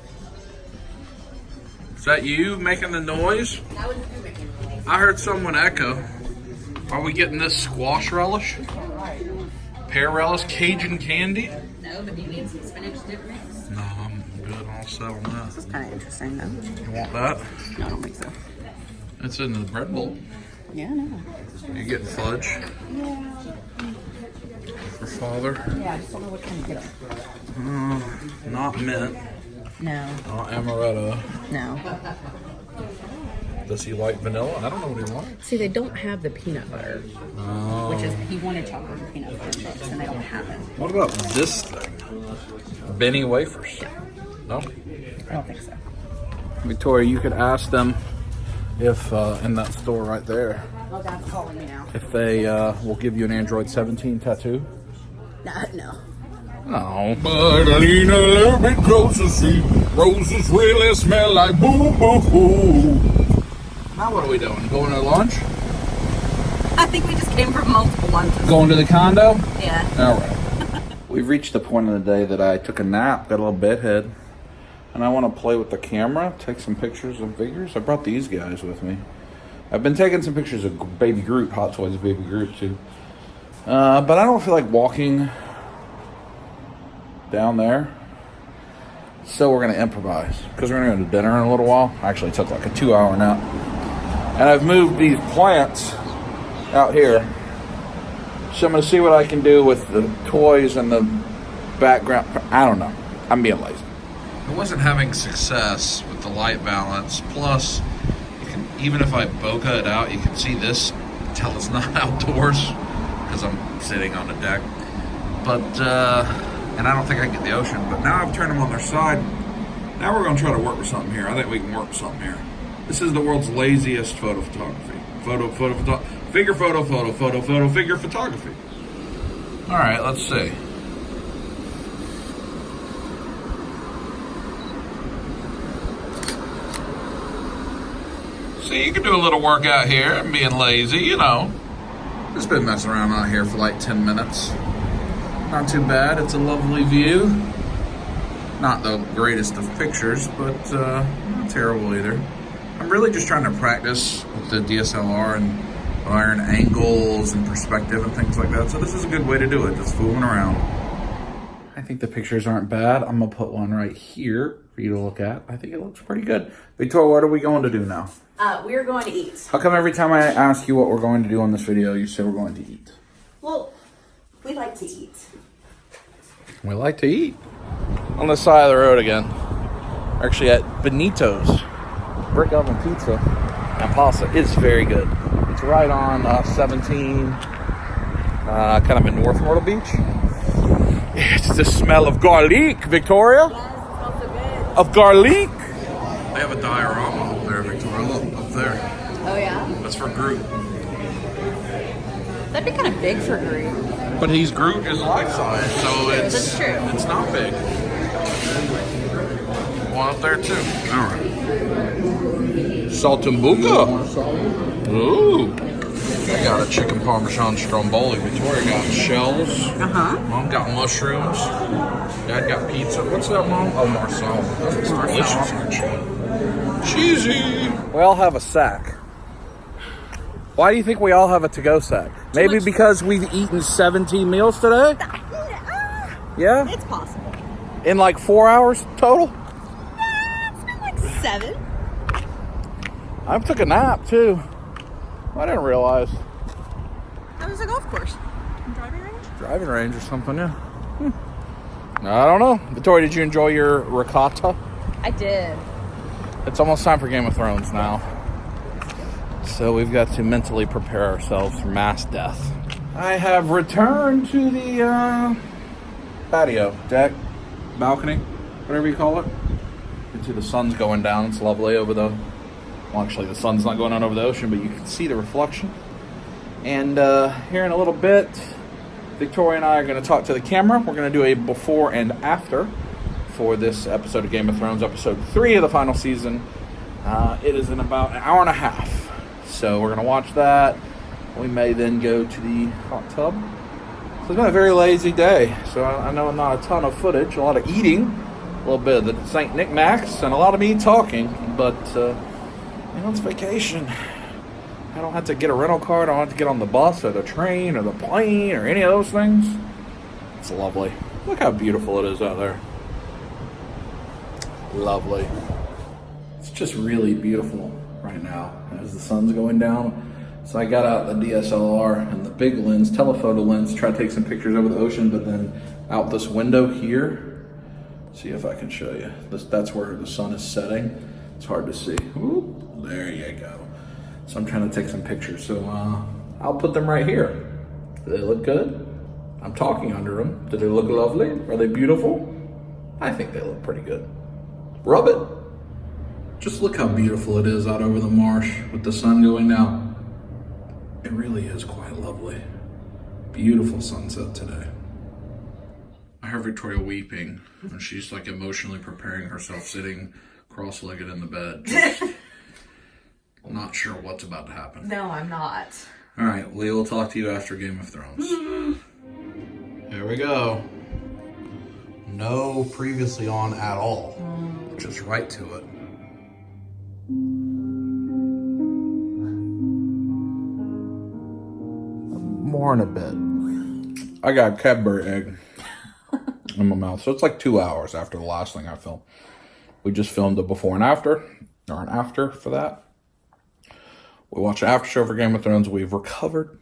Is that you making the noise? That was you making the noise. I heard someone echo. Are we getting this squash relish? Pear relish, Cajun candy? No, but do you need some spinach dip mix? No, I'm good. I'll settle on that. This is kind of interesting, though. You want that? No, I don't think so. It's in the bread bowl. Yeah, no. You getting fudge Yeah. for father? Yeah, I just don't know what kind to get him. Not mint. No. Not amaretto. No. Does he like vanilla? I don't know what he wants. See, they don't have the peanut butter, Oh. which is, he wanted chocolate and peanut butter chips, and they don't have it. What about this thing? Benny wafers? No? I don't think so. Victoria, you could ask them if, in that store right there, Oh, Dad's calling me now. if they will give you an Android 17 tattoo. No. No. But I lean a little bit closer, see. Roses really smell like boo-boo-boo. Now what are we doing? Going to lunch? I think we just came from multiple lunches. Going to the condo? Yeah. All right. We've reached the point of the day that I took a nap, got a little bedhead, and I want to play with the camera, take some pictures of figures. I brought these guys with me. I've been taking some pictures of Baby Groot, Hot Toys Baby Groot too. But I don't feel like walking down there. So we're going to improvise, because we're going to go to dinner in a little while. I actually took like a 2-hour nap. And I've moved these plants out here. So I'm going to see what I can do with the toys and the background. I don't know. I'm being lazy. I wasn't having success with the light balance. Plus, you can, even if I bokeh it out, you can see this. Tell it's not outdoors because I'm sitting on the deck. But, and I don't think I can get the ocean. But now I've turned them on their side. Now we're going to try to work with something here. I think we can work with something here. This is the world's laziest photo photography. Figure figure photography. All right, let's see. See, you can do a little workout here and being lazy, you know. Just been messing around out here for like 10 minutes. Not too bad. It's a lovely view. Not the greatest of pictures, but not terrible either. I'm really just trying to practice with the DSLR and iron angles and perspective and things like that. So this is a good way to do it, just fooling around. I think the pictures aren't bad. I'm gonna put one right here for you to look at. I think it looks pretty good. Victoria, what are we going to do now? We're going to eat. How come every time I ask you what we're going to do on this video, you say we're going to eat? Well, we like to eat. We like to eat. On the side of the road again. We're actually at Benito's Brick Oven Pizza and Pasta. It's very good. It's right on 17, kind of in North Myrtle Beach. It's the smell of garlic, Victoria. Yes, it smells so good. Of garlic. They have a diorama up there, Victoria. Look, up there. Oh, yeah? That's for Groot. That'd be kind of big for Groot. But Groot is life size, so That's true. It's not big. One up there too. All right. Saltimbocca. Ooh. I got a chicken parmesan stromboli. Victoria got shells. Mom got mushrooms. Dad got pizza. What's that, Mom? Oh, Marcel. That's delicious, actually. Cheesy. We all have a sack. Why do you think we all have a to-go sack? Maybe because we've eaten 17 meals today? Yeah? It's possible. In like 4 hours total? It's been like 7. I took a nap too. I didn't realize. How was the golf course? Driving range? Driving range or something, yeah. I don't know. Victoria, did you enjoy your ricotta? I did. It's almost time for Game of Thrones now. So we've got to mentally prepare ourselves for mass death. I have returned to the patio, deck, balcony, whatever you call it. You can see the sun's going down. It's lovely over the... Well, actually, the sun's not going on over the ocean, but you can see the reflection. And here in a little bit, Victoria and I are going to talk to the camera. We're going to do a before and after for this episode of Game of Thrones, episode 3 of the final season. It is in about an hour and a half. So we're going to watch that. We may then go to the hot tub. So it's been a very lazy day. So I know not a ton of footage, a lot of eating, a little bit of the St. Knickknacks, and a lot of me talking. But, it's vacation. I don't have to get a rental car. I don't have to get on the bus or the train or the plane or any of those things. It's lovely. Look how beautiful it is out there. lovely. It's just really beautiful right now as the sun's going down. So I got out the DSLR and the big lens, telephoto lens, to try to take some pictures over the ocean, but then out this window here, see if I can show you. That's where the sun is setting. It's hard to see. Ooh, there you go. So I'm trying to take some pictures. So I'll put them right here. Do they look good? I'm talking under them. Do they look lovely? Are they beautiful? I think they look pretty good. Rub it. Just look how beautiful it is out over the marsh with the sun going down. It really is quite lovely. Beautiful sunset today. I heard Victoria weeping, and she's like emotionally preparing herself, sitting cross-legged in the bed. Just not sure what's about to happen. No, I'm not. All right, Leah will talk to you after Game of Thrones. Here we go. No previously on at all. Just right to it. More in a bit. I got a Cadbury egg in my mouth. So it's like 2 hours after the last thing I filmed. We just filmed a before and after, or an after for that. We watched an after show for Game of Thrones. We've recovered.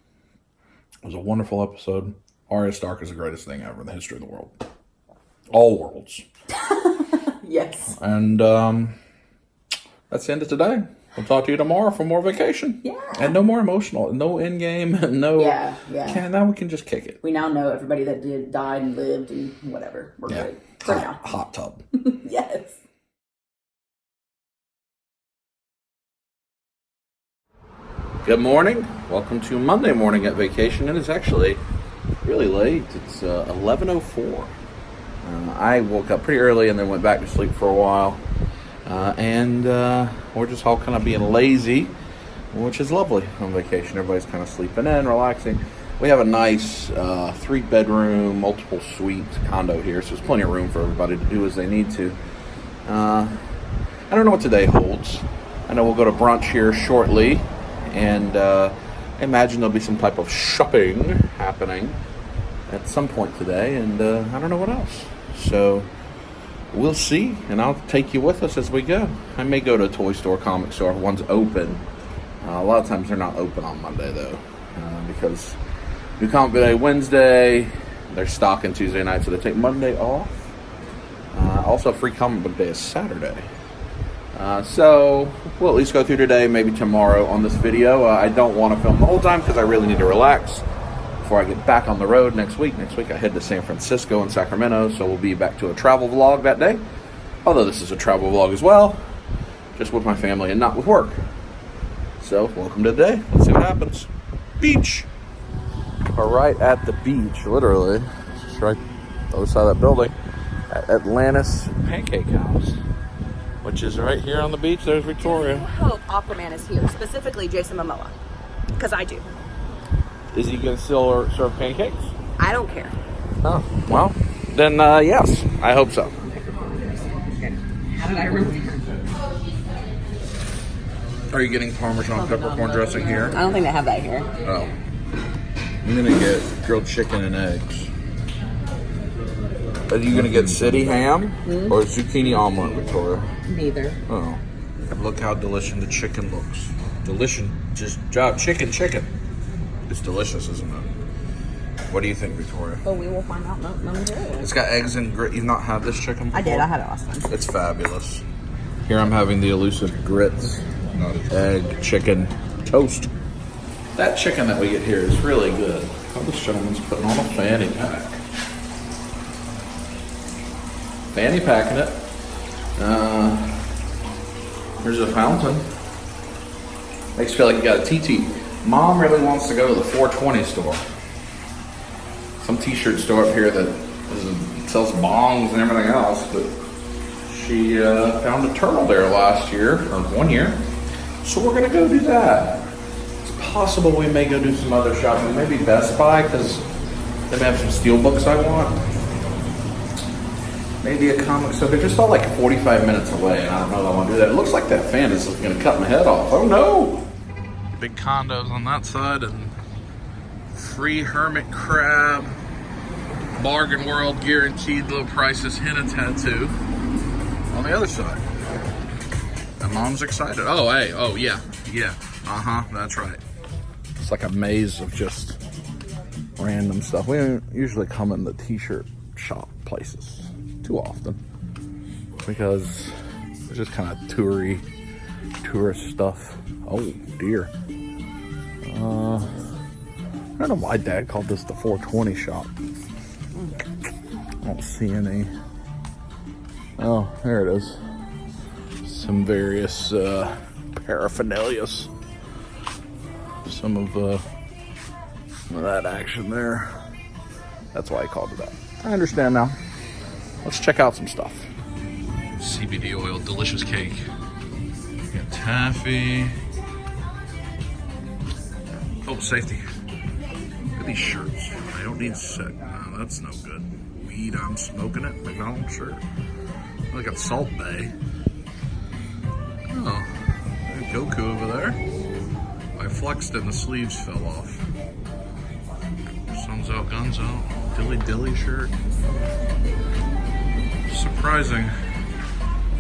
It was a wonderful episode. Arya Stark is the greatest thing ever in the history of the world. All worlds. Yes. And that's the end of today. We'll talk to you tomorrow for more vacation. Yeah. And no more emotional. No Endgame. No. Yeah. Now we can just kick it. We now know everybody that died and lived and whatever. We're good. For now. Hot tub. Yes. Good morning. Welcome to Monday morning at vacation. It is actually really late. It's 11:04. I woke up pretty early and then went back to sleep for a while. And we're just all kind of being lazy, which is lovely on vacation. Everybody's kind of sleeping in, relaxing. We have a nice 3-bedroom, multiple suite condo here, so there's plenty of room for everybody to do as they need to. I don't know what today holds. I know we'll go to brunch here shortly, and I imagine there'll be some type of shopping happening at some point today, and I don't know what else. So we'll see, and I'll take you with us as we go. I may go to a toy store, comic store if one's open. A lot of times they're not open on Monday, though, because New Comic Book Day Wednesday, they're stocking Tuesday night, so they take Monday off. Also, Free Comic Book Day is Saturday. So we'll at least go through today, maybe tomorrow on this video. I don't want to film the whole time because I really need to relax before I get back on the road next week. Next week I head to San Francisco and Sacramento, so we'll be back to a travel vlog that day. Although this is a travel vlog as well, just with my family and not with work. So welcome to the day. Let's see what happens. Beach. We're right at the beach, literally. Just right on the other side of that building. At Atlantis Pancake House, which is right here on the beach. There's Victoria. I hope Aquaman is here, specifically Jason Momoa, because I do. Is he going to still serve pancakes? I don't care. Oh, well, then yes, I hope so. How did I remember? Are you getting Parmesan peppercorn dressing here? I don't think they have that here. Oh. I'm going to get grilled chicken and eggs. Are you going to get city ham or zucchini omelet, Victoria? Neither. Oh. Look how delicious the chicken looks. Delicious. Just chicken. It's delicious, isn't it? What do you think, Victoria? But we will find out momentarily. It's got eggs and grit. You've not had this chicken before? I did. I had it last time. It's fabulous. Here I'm having the elusive grits, egg, chicken, toast. That chicken that we get here is really good. Oh, this gentleman's putting on a fanny pack. Fanny packing it. Here's a fountain. Makes you feel like you got a TT. Mom really wants to go to the 420 store. Some t-shirt store up here that sells bongs and everything else, but she found a turtle there last year, or 1 year. So we're gonna go do that. It's possible we may go do some other shopping, maybe Best Buy, because they may have some steel books I want. Maybe a comic, so they're just all like 45 minutes away, and I don't know if I want to do that. It looks like that fan is gonna cut my head off. Oh no! Big condos on that side, and free hermit crab, bargain world, guaranteed low prices, henna tattoo. on the other side. And Mom's excited. Oh, hey, oh, yeah, yeah. Uh-huh, that's right. It's like a maze of just random stuff. We don't usually come in the t-shirt shop places too often because it's just kind of tourist stuff. Oh, dear. I don't know why Dad called this the 420 shop. I don't see any. Oh, there it is. Some various paraphernalias. Some of that action there. That's why I called it that. I understand now. Let's check out some stuff. CBD oil, delicious cake. We got taffy. Oh, safety. Look at these shirts. I don't need set. No, that's no good. Weed, I'm smoking it. McDonald's shirt. Look at Salt Bay. Oh, there's Goku over there. I flexed and the sleeves fell off. Sun's out, guns out. Dilly Dilly shirt. Surprising.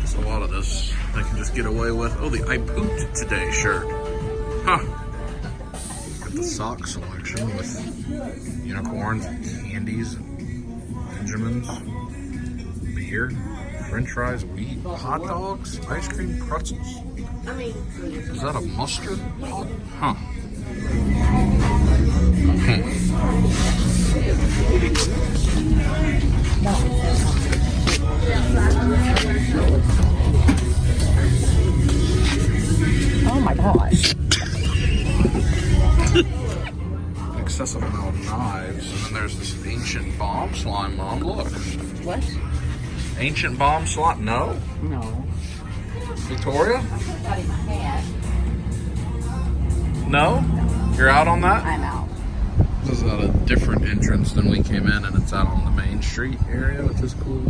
Just a lot of this I can just get away with. Oh, the I pooped today shirt. Huh. Got the sock selection with unicorns and candies and Benjamins, beer, French fries, wheat, hot dogs, ice cream, pretzels. Is that a mustard? Huh. Oh my gosh. Excessive amount of knives. And then there's this ancient bomb slime, Mom. Look. What? Ancient bomb slime? No? No. Victoria? No? You're out on that? I'm out. This is at a different entrance than we came in, and it's out on the Main Street area, which is cool.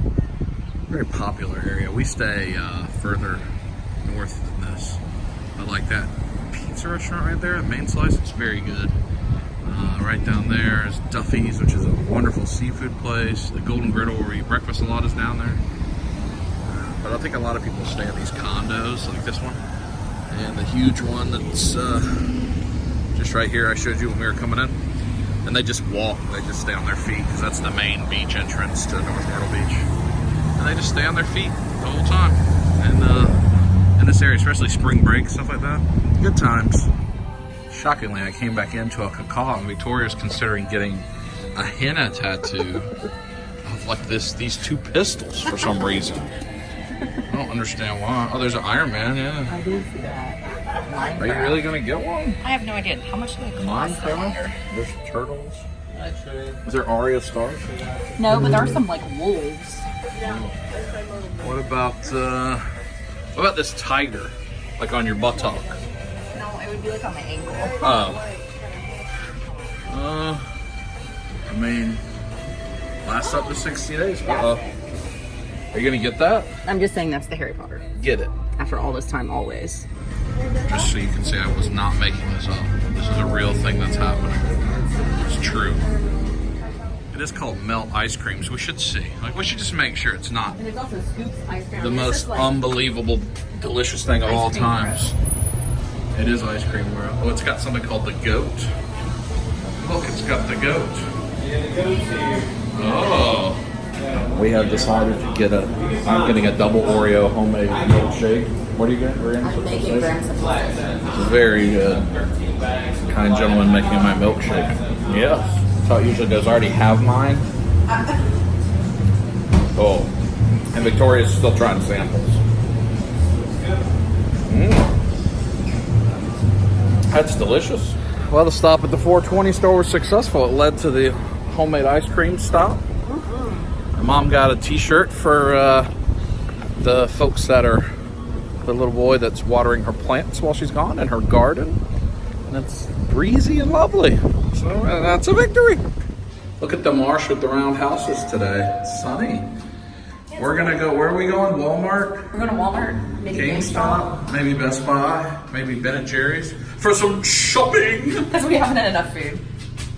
Very popular area. We stay further north than this. I like that pizza restaurant right there. The Main Slice is very good. Right down there is Duffy's, which is a wonderful seafood place. The Golden Griddle, where we eat breakfast a lot, is down there. But I think a lot of people stay in these condos, like this one. And the huge one that's just right here I showed you when we were coming in. And they just walk, they just stay on their feet, because that's the main beach entrance to North Myrtle Beach. And they just stay on their feet the whole time. And in this area, especially spring break, stuff like that, good times. Shockingly, I came back into a cacaw, and Victoria's considering getting a henna tattoo of like these two pistols for some reason. I don't understand why. Oh, there's an Iron Man, yeah. I do see that. Are you really gonna get one? I have no idea. How much do they cost? There's turtles. Is there Arya Stark? No, but there are some like wolves. What about this tiger? Like on your buttock? No, it would be like on my ankle. I mean, lasts up to 60 days. Are you gonna get that? I'm just saying that's the Harry Potter. Get it. After all this time, always. Just so you can see I was not making this up. This is a real thing that's happening. It's true. It is called Melt Ice Cream, so we should see. Like, we should just make sure it's not And there's also Scoops ice cream. the most unbelievable, delicious thing of all times. It is ice cream world. Oh, it's got something called the goat. Look, it's got the goat. Oh. We have decided to get I'm getting a double Oreo homemade milkshake. What are you getting? I'm making grams of life. Very good. Kind gentleman making my milkshake. Yes. That's how it usually goes. I already have mine. Oh. And Victoria's still trying samples. That's delicious. Well, the stop at the 420 store was successful. It led to the homemade ice cream stop. My mom got a t-shirt for the folks that are the little boy that's watering her plants while she's gone in her garden. And it's breezy and lovely. So that's a victory. Look at the marsh with the round houses today. It's sunny. We're gonna go, where are we going? Walmart? We're going to Walmart. Maybe GameStop? Maybe Best Buy? Maybe Ben & Jerry's? For some shopping! Because we haven't had enough food.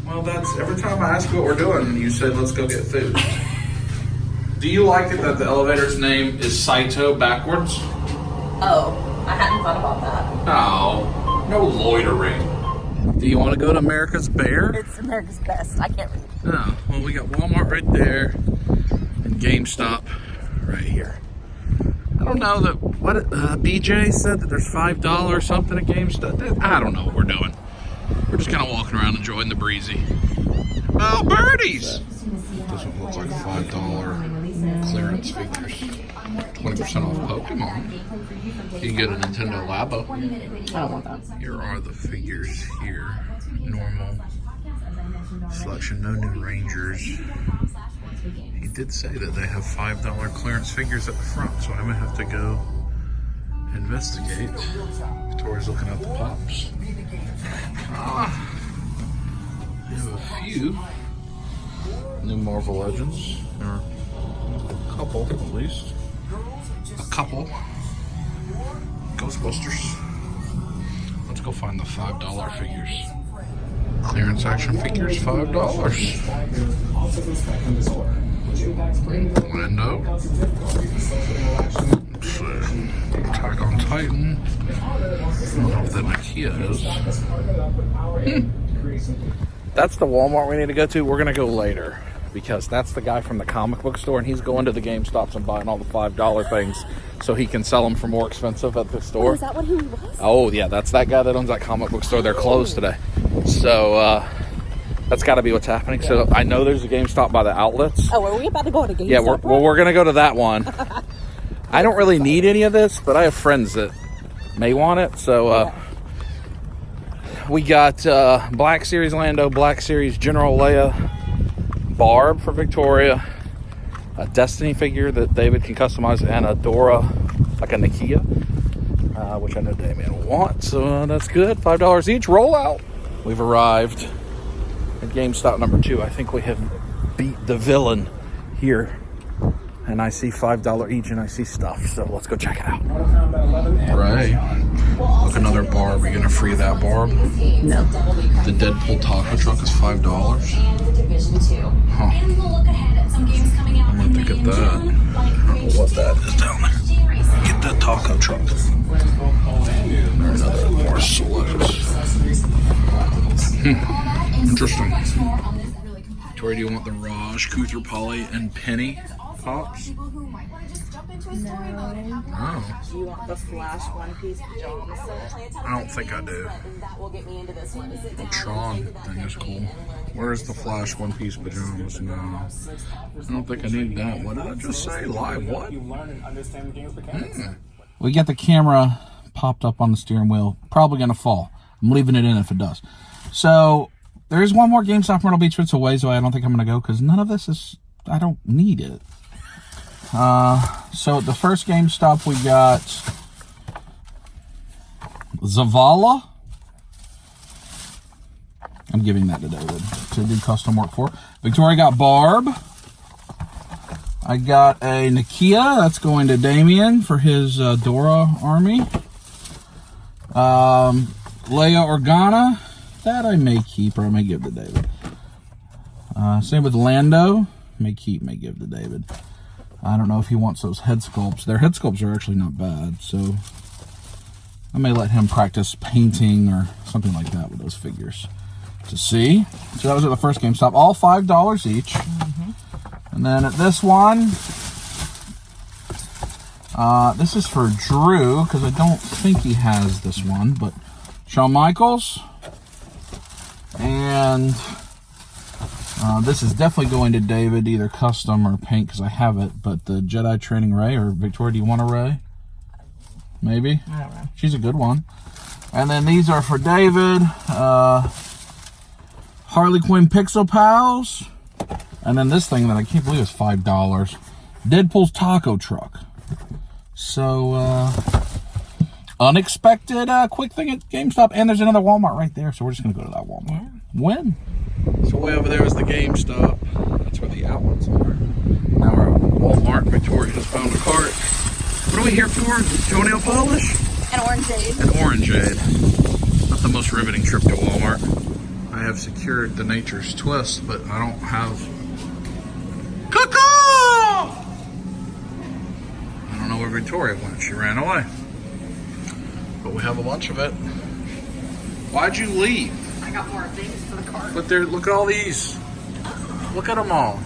Well, that's, every time I ask what we're doing, you said, let's go get food. Do you like it that the elevator's name is Saito backwards? Oh, I hadn't thought about that. No, no loitering. Do you want to go to America's Bear? It's America's Best. I can't read. No. Well, we got Walmart right there and GameStop right here. I don't know that what BJ said that there's $5 something at GameStop. I don't know what we're doing. We're just kind of walking around enjoying the breezy. Oh, birdies! This one looks like $5 clearance figures. 20% off Pokemon. You can get a Nintendo Labo. I don't want that. Here are the figures here. Normal selection, no new Rangers. He did say that they have $5 clearance figures at the front, so I might have to go investigate. Victoria's looking at the pops. We have a few new Marvel Legends, or a couple at least. A couple. Ghostbusters. Let's go find the $5 figures. Clearance action figures, $5. Lando. Let's see. Attack on Titan. I don't know if that Nakia is. That's the Walmart we need to go to. We're going to go later because that's the guy from the comic book store, and he's going to the GameStops and buying all the $5 things so he can sell them for more expensive at the store. Oh, is that what he was? Oh, yeah, that's that guy that owns that comic book store. They're closed today. So, that's got to be what's happening. So, I know there's a GameStop by the outlets. Oh, are we about to go to GameStop? Yeah, we're going to go to that one. I don't really need any of this, but I have friends that may want it. So, we got Black Series Lando, Black Series General Leia, Barb for Victoria, a Destiny figure that David can customize, and a Dora, like a Nakia, which I know Damien will want. So that's good. $5 each. Roll out. We've arrived at GameStop number 2. I think we have beat the villain here. And I see $5 each, and I see stuff. So let's go check it out. Right. Look, another Barb. Are you gonna free that Barb? No. The Deadpool taco truck is $5. Huh. I'm gonna think of that. I don't know what that is down there. Get that taco truck. There's another more selects. Interesting. Tori, do you want the Raj, Kuthar, Polly, and Penny pops? No. Oh. Do you want the Flash one-piece pajama set? I don't think I do. The Tron thing is cool. Where's the Flash one-piece pajamas? No. I don't think I need that. What did I just say? Live what? We got the camera popped up on the steering wheel. Probably going to fall. I'm leaving it in if it does. So, there is one more GameStop Myrtle Beach, but it's a ways away. I don't think I'm going to go because none of this is... I don't need it. So the first GameStop we got Zavala. I'm giving that to David to do custom work for. Victoria got Barb. I got a Nakia. That's going to Damien for his Dora army. Leia Organa. That I may keep or I may give to David. Same with Lando. May keep, may give to David. I don't know if he wants those head sculpts. Their head sculpts are actually not bad, so I may let him practice painting or something like that with those figures to see. So that was at the first GameStop. All $5 each. And then at this one, this is for Drew, because I don't think he has this one, but Shawn Michaels. And this is definitely going to David, either custom or paint, because I have it. But the Jedi Training Rey, or Victoria, do you want a Rey? Maybe? I don't know. She's a good one. And then these are for David. Harley Quinn Pixel Pals. And then this thing that I can't believe is $5. Deadpool's taco truck. So, unexpected quick thing at GameStop. And there's another Walmart right there. So we're just going to go to that Walmart. Yeah. When? So way over there is the GameStop. That's where the outlets are. Now we're at Walmart. Victoria just found a cart. What are we here for? Toenail polish? An orangeade. An orangeade. Not the most riveting trip to Walmart. I have secured the Nature's Twist, but I don't have... Cuckoo! Victoria went. She ran away. But we have a bunch of it. Why'd you leave? I got more things for the car. But there, look at all these. Look at them all.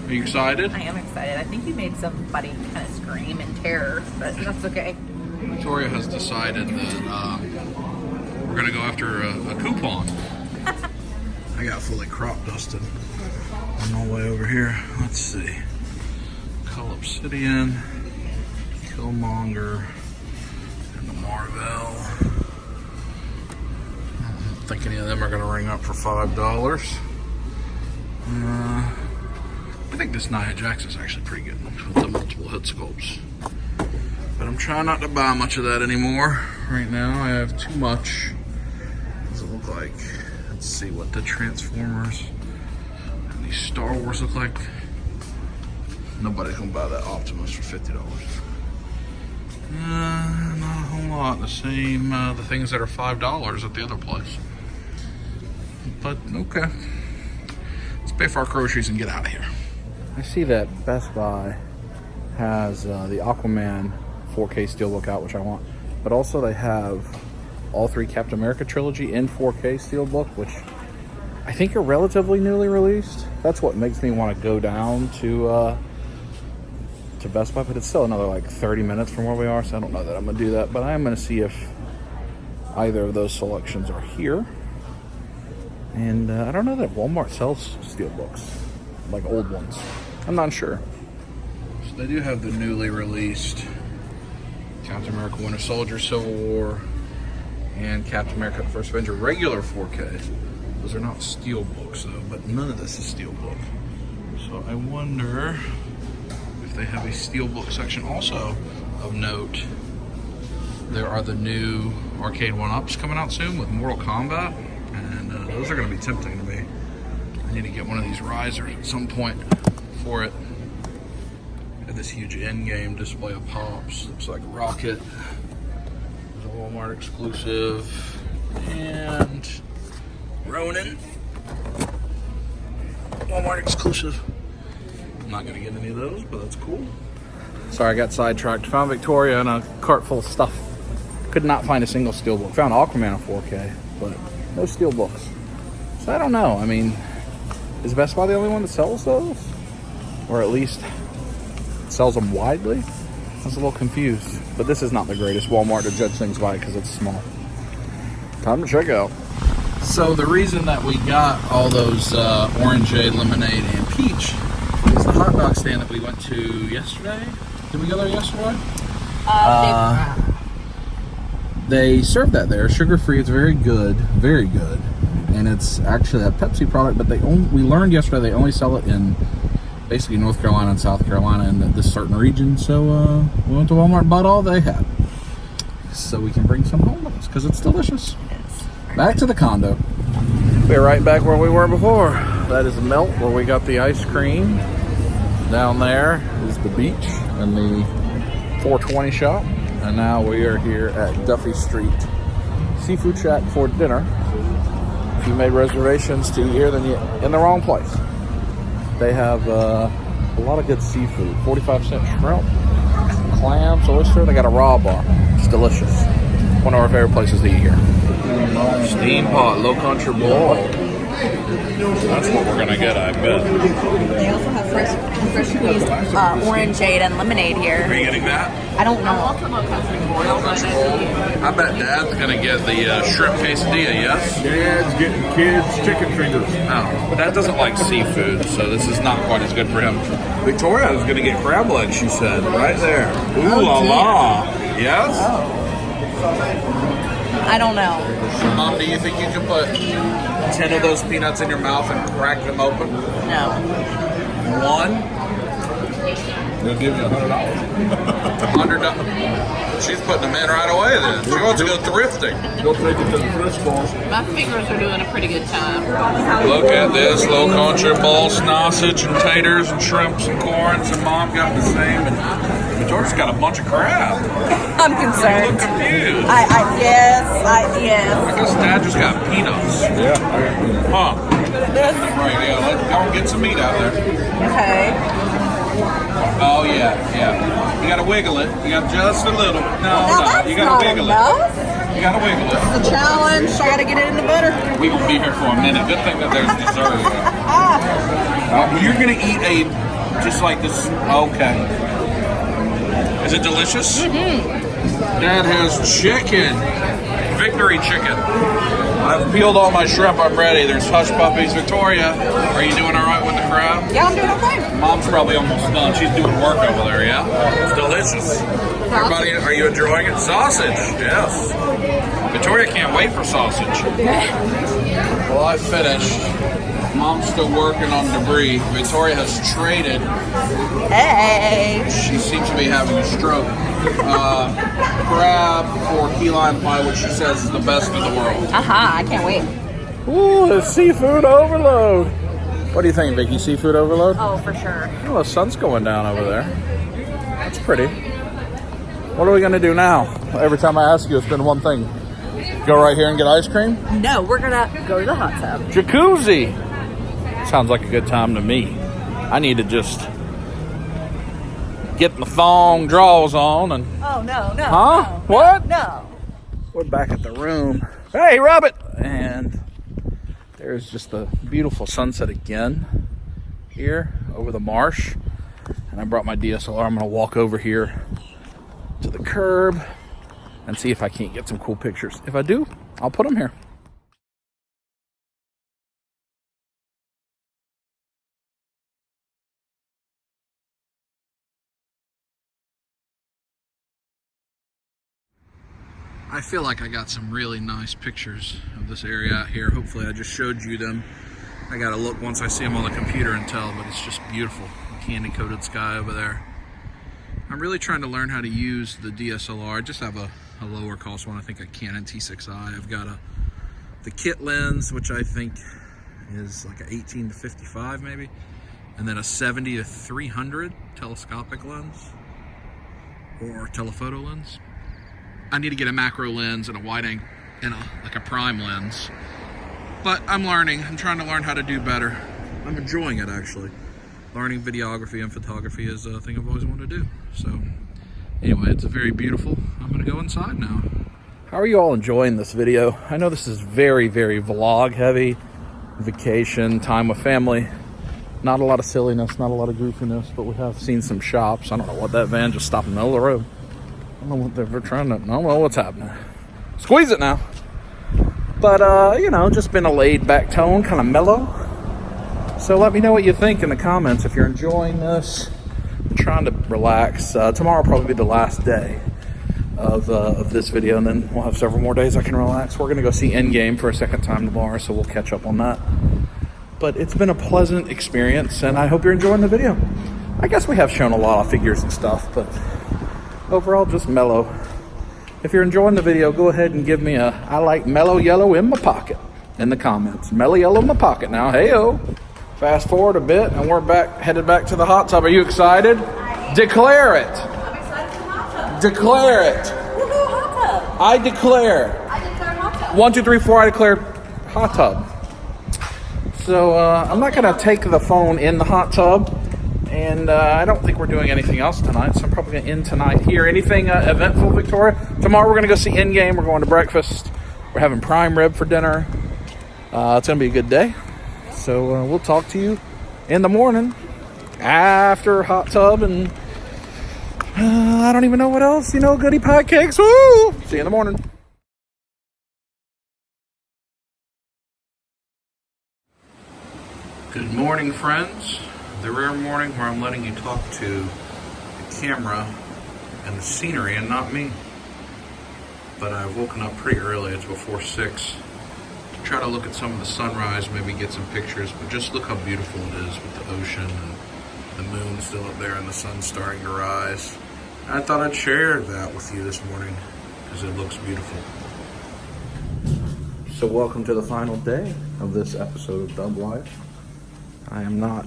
Are you excited? I am excited. I think you made somebody kind of scream in terror, but that's okay. Victoria has decided that we're going to go after a coupon. I got fully crop dusted on my way over here. Let's see. Cull Obsidian, Killmonger, and the Marvel. I don't think any of them are going to ring up for $5. I think this Nia Jax is actually pretty good with the multiple head sculpts. But I'm trying not to buy much of that anymore. Right now I have too much. What does it look like? Let's see what the Transformers and these Star Wars look like. Nobody's gonna buy that Optimus for $50. Not a whole lot. The same, the things that are $5 at the other place. But okay. Let's pay for our groceries and get out of here. I see that Best Buy has the Aquaman 4K Steelbook out, which I want. But also they have all three Captain America trilogy in 4K Steelbook, which I think are relatively newly released. That's what makes me want to go down to Best Buy, but it's still another like 30 minutes from where we are, so I don't know that I'm going to do that. But I am going to see if either of those selections are here. And I don't know that Walmart sells Steelbooks, like old ones. I'm not sure. So they do have the newly released Captain America Winter Soldier, Civil War, and Captain America First Avenger regular 4K. Those are not Steelbooks though, but none of this is Steelbook. So I wonder if they have a Steelbook section. Also of note, there are the new Arcade 1-Ups coming out soon with Mortal Kombat, and those are going to be tempting to me. I need to get one of these risers at some point for it. Got this huge Endgame display of Pops. Looks like Rocket. There's a Walmart exclusive. And Ronin. Walmart exclusive. I'm not going to get any of those, but that's cool. Sorry, I got sidetracked. Found Victoria in a cart full of stuff. Could not find a single Steelbook. Found Aquaman on 4K, but no Steelbooks. So I don't know. I mean, is Best Buy the only one that sells those? Or at least sells them widely? I was a little confused. But this is not the greatest Walmart to judge things by because it's small. Time to check out. So the reason that we got all those orangeade, lemonade, and peach is the hot dog stand that we went to yesterday. Did we go there yesterday? They serve that there, sugar-free. It's very good, and it's actually a Pepsi product. But we learned yesterday they only sell it in basically North Carolina and South Carolina and this certain region. So we went to Walmart and bought all they had, so we can bring some home with us because it's delicious. Back to the condo. We're right back where we were before. That is the Melt where we got the ice cream. Down there is the beach and the 420 shop. And now we are here at Duffy Street Seafood Shack for dinner. If you made reservations to eat here, then you're in the wrong place. They have a lot of good seafood. 45-cent shrimp, clams, oyster. They got a raw bar. It's delicious. One of our favorite places to eat here. Steam pot, low country bowl. That's what we're gonna get, I bet. They also have fresh squeezed orangeade and lemonade here. Are you getting that? I don't know. I bet Dad's gonna get the shrimp quesadilla, yes? Dad's getting kids chicken fingers. Oh, Dad doesn't like seafood, so this is not quite as good for him. Victoria is gonna get crab legs, she said, right there. Ooh la la. Yes? I don't know. Mom, do you think you can put 10 of those peanuts in your mouth and crack them open? No. One? They'll give you $100. $100. She's putting them in right away then. She wants to go thrifting. They'll take it to the thrift store. My fingers are doing a pretty good time. Look at this, low country bowl, sausage and taters and shrimps and corns, and Mom got the same. And Victoria's got a bunch of crab. I'm You concerned. look confused. Yes. I guess Dad just got peanuts. Yeah. Huh. Right, yeah, let's go and get some meat out there. Okay. Oh yeah, yeah. You gotta wiggle it. You got just a little. No, Now no. You gotta wiggle enough. it. You gotta wiggle it. The challenge. I gotta get it in the butter. We gonna be here for a minute. Good thing that there's dessert. You're gonna eat just like this. Okay. Is it delicious? Dad has chicken. Victory chicken. I've peeled all my shrimp. I'm ready. There's hush puppies. Victoria, are you doing all right with the crab? Yeah, I'm doing okay. Mom's probably almost done. She's doing work over there, yeah? It's delicious. Everybody, are you enjoying it? Sausage, yes. Victoria can't wait for sausage. Well, I finished. Mom's still working on debris. Victoria has traded. Hey. She seems to be having a stroke. Crab for key lime pie, which she says is the best in the world. Aha, I can't wait. Ooh, it's seafood overload. What do you think, Vicky? Seafood overload? Oh, for sure. Oh, the sun's going down over there. That's pretty. What are we going to do now? Every time I ask you, it's been one thing. Go right here and get ice cream? No, we're gonna go to the hot tub. Jacuzzi! Sounds like a good time to me. I need to just get my thong drawers on and... Oh, no. Huh? No, What? No. We're back at the room. Hey, Robert! And there's just the beautiful sunset again here over the marsh. And I brought my DSLR. I'm going to walk over here to the curb and see if I can't get some cool pictures. If I do, I'll put them here. I feel like I got some really nice pictures of this area out here. Hopefully I just showed you them. I gotta look once I see them on the computer and tell, but it's just beautiful. The candy coated sky over there. I'm really trying to learn how to use the DSLR. I just have a lower cost one. I think a Canon T6i. I've got the kit lens, which I think is like an 18 to 55 maybe. And then a 70 to 300 telescopic lens or telephoto lens. I need to get a macro lens and a wide angle and like a prime lens. But I'm learning. I'm trying to learn how to do better. I'm enjoying it actually. Learning videography and photography is a thing I've always wanted to do. So anyway, it's very beautiful. I'm gonna go inside now. How are you all enjoying this video? I know this is very, very vlog heavy. Vacation, time with family. Not a lot of silliness, not a lot of goofiness, but we have seen some shops. I don't know what that van just stopped in the middle of the road. I don't know what they're trying to, I don't know what's happening. Squeeze it now. But, you know, just been a laid back tone, kind of mellow. So let me know what you think in the comments. If you're enjoying this, I'm trying to relax. Tomorrow will probably be the last day of this video, and then we'll have several more days I can relax. We're gonna go see Endgame for a second time tomorrow, so we'll catch up on that. But it's been a pleasant experience, and I hope you're enjoying the video. I guess we have shown a lot of figures and stuff, but overall, just mellow. If you're enjoying the video, go ahead and give me a I like mellow yellow in my pocket in the comments. Mellow yellow in my pocket now. Hey-o. Fast forward a bit, and we're headed back to the hot tub. Are you excited? Declare it. I'm excited for the hot tub. Declare it. Woohoo, hot tub. I declare. I declare hot tub. 1, 2, 3, 4, I declare hot tub. So I'm not going to take the phone in the hot tub. And I don't think we're doing anything else tonight, so I'm probably going to end tonight here. Anything eventful, Victoria? Tomorrow we're going to go see Endgame. We're going to breakfast. We're having prime rib for dinner. It's going to be a good day. So we'll talk to you in the morning after hot tub and I don't even know what else. You know, goodie pie cakes. Woo! See you in the morning. Good morning, friends. The rare morning where I'm letting you talk to the camera and the scenery and not me. But I've woken up pretty early, it's before 6, to try to look at some of the sunrise, maybe get some pictures, but just look how beautiful it is with the ocean and the moon still up there and the sun starting to rise. And I thought I'd share that with you this morning because it looks beautiful. So welcome to the final day of this episode of Dub Life. I am not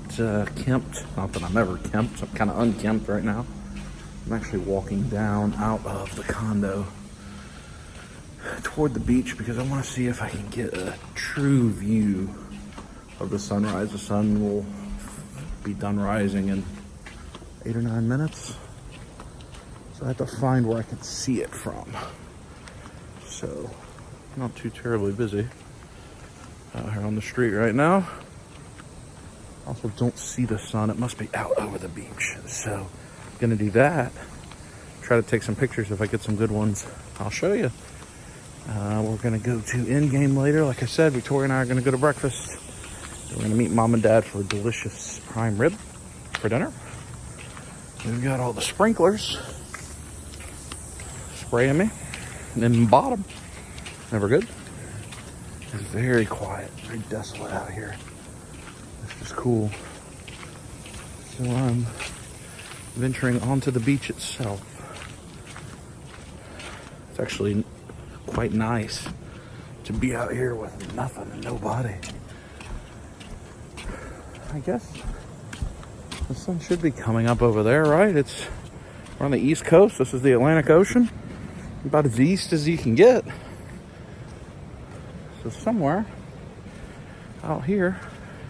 kempt, not that I'm ever kempt, I'm kind of unkempt right now. I'm actually walking down out of the condo toward the beach because I want to see if I can get a true view of the sunrise. The sun will be done rising in 8 or 9 minutes. So I have to find where I can see it from. So, not too terribly busy out here on the street right now. Also don't see the sun. It must be out over the beach. So, I'm gonna do that. Try to take some pictures. If I get some good ones, I'll show you. We're gonna go to Endgame later. Like I said, Victoria and I are gonna go to breakfast. We're gonna meet Mom and Dad for a delicious prime rib for dinner. We've got all the sprinklers spraying me in the bottom. Never good. It's very quiet, very desolate out here. It's just cool. So I'm venturing onto the beach itself. It's actually quite nice to be out here with nothing and nobody. I guess the sun should be coming up over there, right? We're on the East Coast. This is the Atlantic Ocean. About as east as you can get. So somewhere out here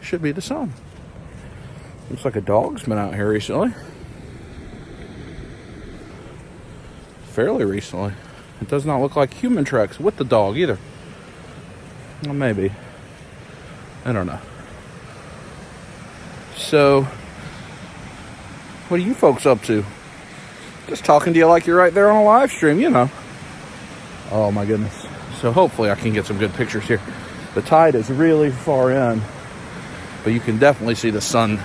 should be the sun. Looks like a dog's been out here recently. Fairly recently. It does not look like human tracks with the dog either. Well, maybe. I don't know. So, what are you folks up to? Just talking to you like you're right there on a live stream, you know. Oh my goodness. So hopefully I can get some good pictures here. The tide is really far in, but you can definitely see the sun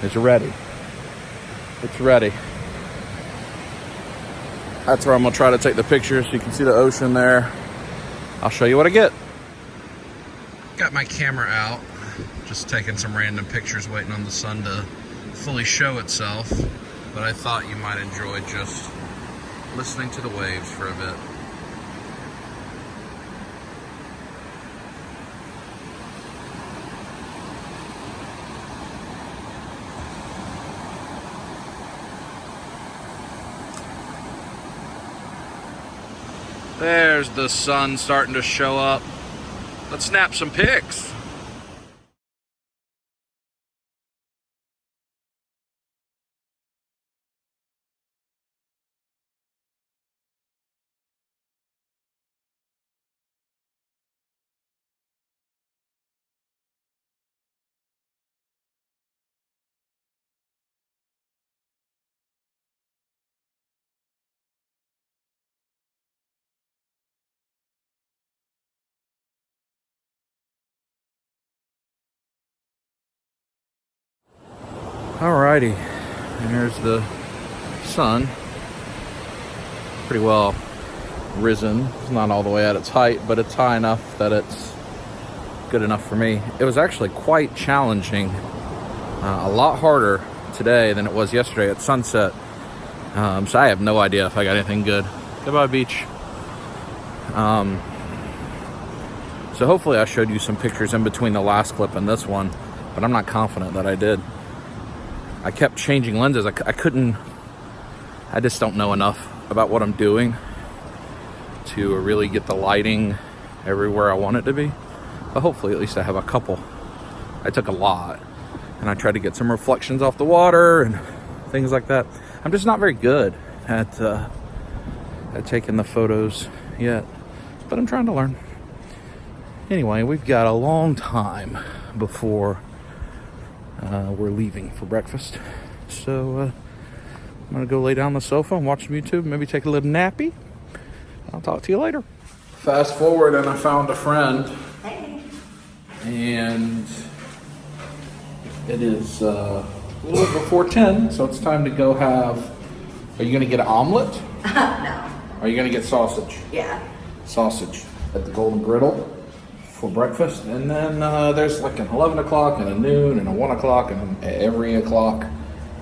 is ready. It's ready. That's where I'm gonna try to take the pictures so you can see the ocean there. I'll show you what I get. Got my camera out, just taking some random pictures, waiting on the sun to fully show itself. But I thought you might enjoy just listening to the waves for a bit. There's the sun starting to show up. Let's snap some pics. Alrighty, and here's the sun. Pretty well risen. It's not all the way at its height, but it's high enough that it's good enough for me. It was actually quite challenging, a lot harder today than it was yesterday at sunset. So I have no idea if I got anything good. Goodbye, beach. So hopefully I showed you some pictures in between the last clip and this one, but I'm not confident that I did. I kept changing lenses. I just don't know enough about what I'm doing to really get the lighting everywhere I want it to be. But hopefully at least I have a couple. I took a lot and I tried to get some reflections off the water and things like that. I'm just not very good at taking the photos yet, but I'm trying to learn. Anyway, we've got a long time before we're leaving for breakfast. So I'm gonna go lay down on the sofa and watch some YouTube, maybe take a little nappy. I'll talk to you later. Fast forward and I found a friend. Hey. And it is a little before 10, so it's time to go have, are you gonna get an omelet? No. Are you gonna get sausage? Yeah. Sausage at the Golden Griddle for breakfast, and then there's like an 11 o'clock and a noon and a 1 o'clock and every o'clock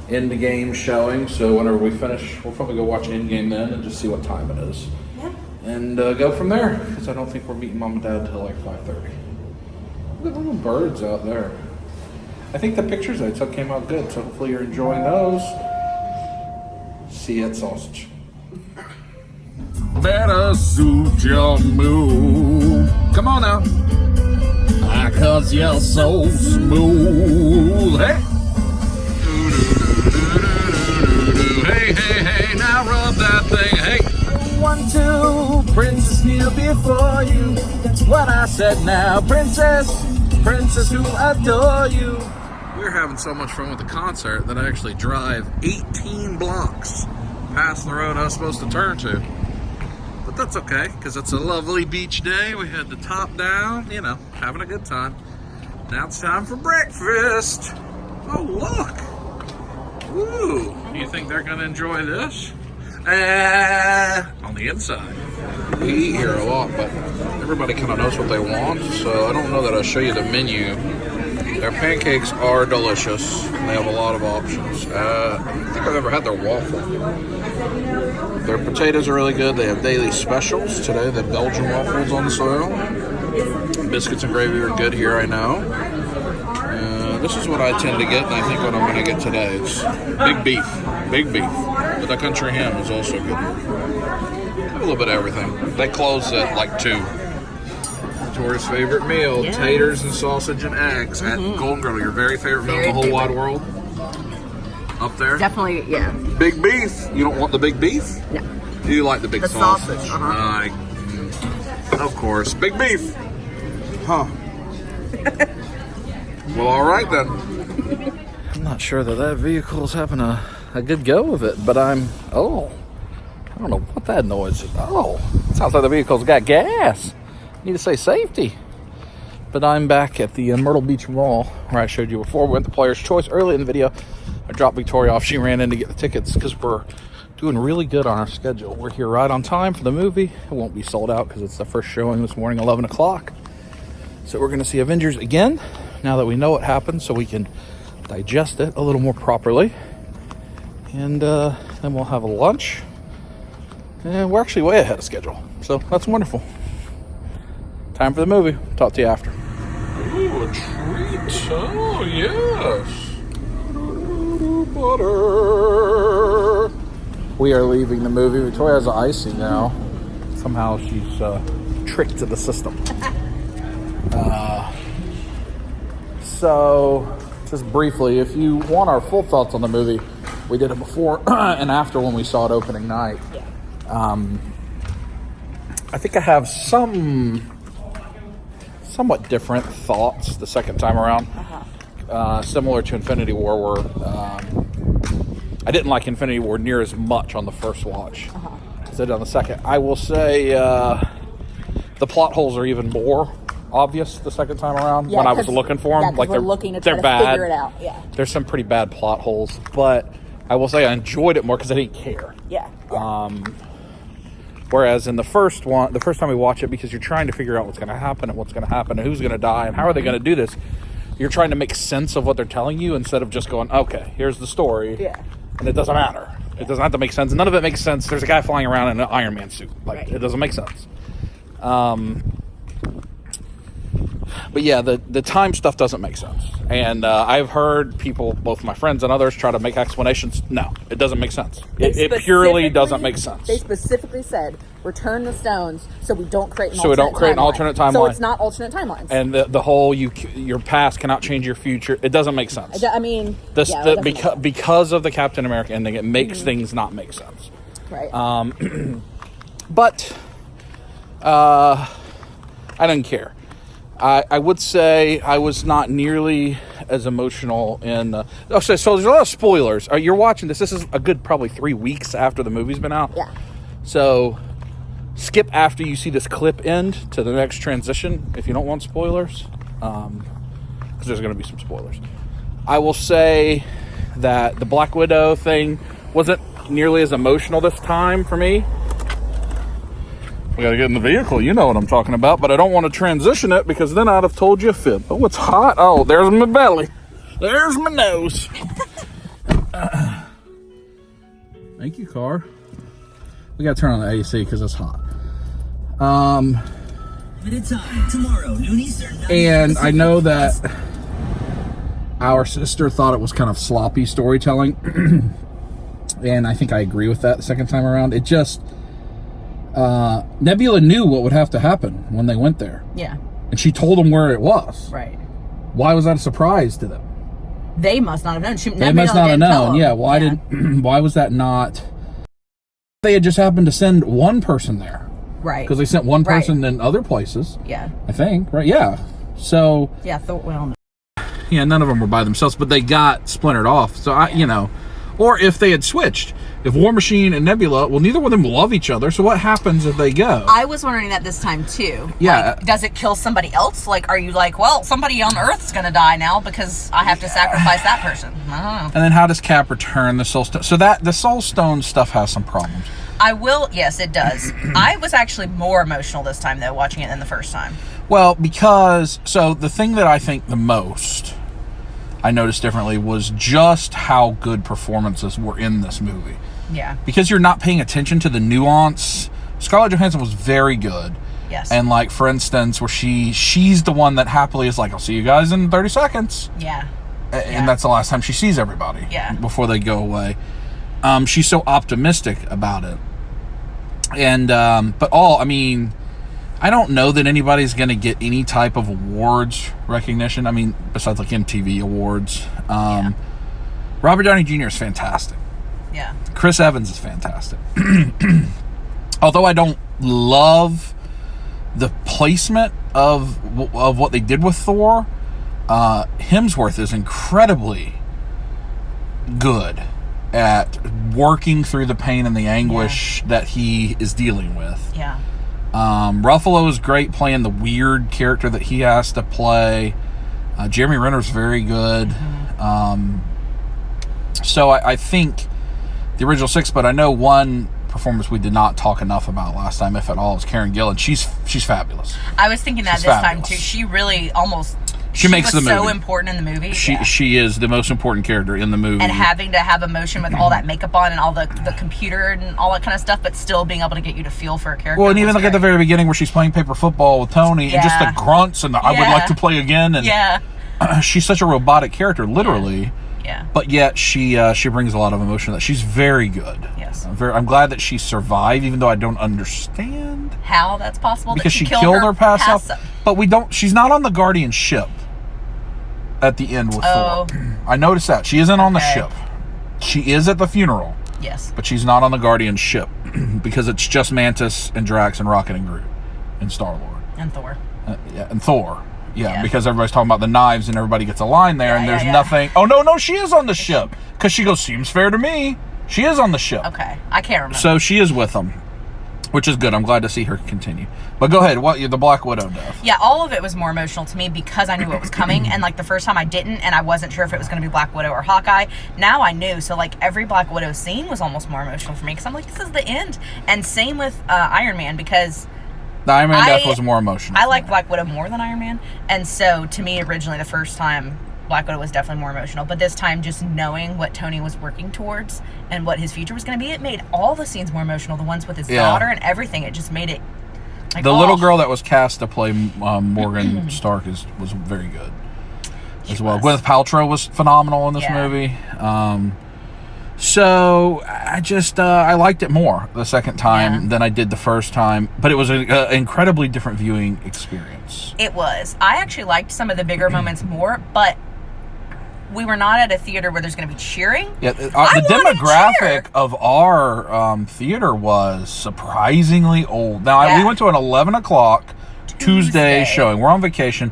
Endgame showing. So whenever we finish, we'll probably go watch Endgame then and just see what time it is. Yeah. And go from there, because I don't think we're meeting Mom and Dad till like 5:30. Look at the little birds out there. I think the pictures I took came out good, so hopefully you're enjoying those. See you at sausage. Better suit your mood. Come on now. Cause you're so smooth. Hey. thing. Hey. 1, 2, princess kneel before you. That's what I said now. Princess who adore you. We're having so much fun with the concert that I actually drive 18 blocks past the road I was supposed to turn to. But that's okay, because it's a lovely beach day. We had the top down, you know, having a good time. Now it's time for breakfast. Oh, look. Ooh, do you think they're gonna enjoy this? On the inside. We eat here a lot, but everybody kind of knows what they want, so I don't know that I'll show you the menu. Their pancakes are delicious. They have a lot of options. I don't think I've ever had their waffle. Their potatoes are really good. They have daily specials. Today, the Belgian waffles on sale. Biscuits and gravy are good here, I know. This is what I tend to get, and I think what I'm going to get today. It's big beef. Big beef. But the country ham is also good. A little bit of everything. They close at like 2. Victoria's favorite meal, taters and sausage and eggs at Golden Girl. Your very favorite meal in the whole wide world? Up there? Definitely, yeah. Big beef. You don't want the big beef? No. Do you like the big sausage? Uh-huh. Of course. Big beef. Huh. Well, all right then. I'm not sure that vehicle's having a good go of it, but I don't know what that noise is. Oh, it sounds like the vehicle's got gas. Need to say safety. But I'm back at the Myrtle Beach Mall where I showed you before. We went to Player's Choice early in the video. I dropped Victoria off. She ran in to get the tickets because we're doing really good on our schedule. We're here right on time for the movie. It won't be sold out because it's the first showing this morning, 11 o'clock. So we're going to see Avengers again now that we know what happened, so we can digest it a little more properly. And then we'll have a lunch. And we're actually way ahead of schedule. So that's wonderful. Time for the movie. Talk to you after. Ooh, a treat. Oh, yes. Butter. We are leaving the movie. Victoria has icy now. Somehow she's tricked to the system. So, just briefly, if you want our full thoughts on the movie, we did it before and after when we saw it opening night. I think I have somewhat different thoughts the second time around. Similar to Infinity War, where I didn't like Infinity War near as much on the first watch as I did on the second. I will say the plot holes are even more obvious the second time around when I was looking for them. Like we're looking to try to figure it out. Yeah. There's some pretty bad plot holes, but I will say I enjoyed it more because I didn't care. Whereas in the first time we watch it, because you're trying to figure out what's going to happen and what's going to happen and who's going to die and how are they going to do this, you're trying to make sense of what they're telling you instead of just going, okay, here's the story. Yeah. And it doesn't matter. It doesn't have to make sense. None of it makes sense. There's a guy flying around in an Iron Man suit. It doesn't make sense. But yeah, the time stuff doesn't make sense. And I've heard people, both my friends and others, try to make explanations. No, it doesn't make sense. It purely doesn't make sense. They specifically said, return the stones so we don't create an alternate timeline. So it's not alternate timelines. And the whole, your past cannot change your future. It doesn't make sense. I mean, because of the Captain America ending, it makes things not make sense. Right. But I didn't care. I would say I was not nearly as emotional in... so there's a lot of spoilers. You're watching this. This is a good probably 3 weeks after the movie's been out. Yeah. So skip after you see this clip end to the next transition if you don't want spoilers. Because there's going to be some spoilers. I will say that the Black Widow thing wasn't nearly as emotional this time for me. We gotta get in the vehicle, you know what I'm talking about, but I don't want to transition it because then I'd have told you a fib. Oh, it's hot. Oh, there's my belly. There's my nose. Thank you, car. We gotta turn on the AC because it's hot. And I know that our sister thought it was kind of sloppy storytelling. And I think I agree with that the second time around. It just... Nebula knew what would have to happen when they went there. Yeah. And she told them where it was. Right. Why was that a surprise to them? They must not have known. They must not have known. Yeah. Why was that not They had just happened to send one person there. Right. Because they sent one person in other places. Yeah. I think, right? Yeah. So. Yeah, well, Yeah, none of them were by themselves, but they got splintered off. So, you know, or if they had switched. If War Machine and Nebula, well, neither one of them love each other, so what happens if they go? I was wondering that this time, too. Yeah. Like, does it kill somebody else? Like, are you like, well, somebody on Earth's going to die now because I have to sacrifice that person? I don't know. And then how does Cap return the Soul Stone? So that the Soul Stone stuff has some problems. Yes, it does. I was actually more emotional this time, though, watching it than the first time. Well, because, so the thing that I think the most I noticed differently was just how good performances were in this movie. Yeah. Because you're not paying attention to the nuance. Scarlett Johansson was very good. Yes. And like, for instance, where she's the one that happily is like, I'll see you guys in 30 seconds. Yeah. And that's the last time she sees everybody. Yeah. Before they go away. She's so optimistic about it. And, I don't know that anybody's going to get any type of awards recognition. I mean, besides like MTV awards. Robert Downey Jr. is fantastic. Yeah. Chris Evans is fantastic. Although I don't love the placement of what they did with Thor, Hemsworth is incredibly good at working through the pain and the anguish that he is dealing with. Yeah. Ruffalo is great playing the weird character that he has to play. Jeremy Renner's very good. So I think the original six, but I know one performance we did not talk enough about last time, if at all, is Karen Gillan. She's fabulous. I was thinking that She's this fabulous. time too. She really almost she makes was the movie so important in the movie. She is the most important character in the movie. And having to have emotion with all that makeup on and all the computer and all that kind of stuff, but still being able to get you to feel for a character. Well, and even like at the very beginning where she's playing paper football with Tony and just the grunts and I would like to play again. And she's such a robotic character, literally. Yeah. But yet she brings a lot of emotion. That she's very good. Yes. I'm glad that she survived, even though I don't understand how that's possible. Because that she killed her past self. self. But we don't. She's not on the Guardian ship at the end with Thor. I noticed that she isn't on the ship. She is at the funeral. Yes. But she's not on the Guardian ship because it's just Mantis and Drax and Rocket and Groot and Star-Lord and Thor. And Thor. Yeah, because everybody's talking about the knives and everybody gets a line there and there's nothing. Oh, no, she is on the ship. Because she goes, seems fair to me. She is on the ship. Okay, I can't remember. So she is with them, which is good. I'm glad to see her continue. But go ahead, the Black Widow death. Yeah, all of it was more emotional to me because I knew it was coming. And like the first time I didn't, and I wasn't sure if it was going to be Black Widow or Hawkeye. Now I knew. So like every Black Widow scene was almost more emotional for me because I'm like, this is the end. And same with Iron Man because... The Iron Man death was more emotional. I like Black Widow more than Iron Man. And so, to me, originally, the first time, Black Widow was definitely more emotional. But this time, just knowing what Tony was working towards and what his future was going to be, it made all the scenes more emotional. The ones with his daughter and everything. It just made it... Like, the little girl that was cast to play Morgan Stark was very good as well. Gwyneth Paltrow was phenomenal in this movie. So I just I liked it more the second time than I did the first time, but it was an incredibly different viewing experience. It was. I actually liked some of the bigger moments more, but we were not at a theater where there's going to be cheering. Yeah, the demographic of our theater was surprisingly old. Now we went to an 11 o'clock Tuesday showing. We're on vacation.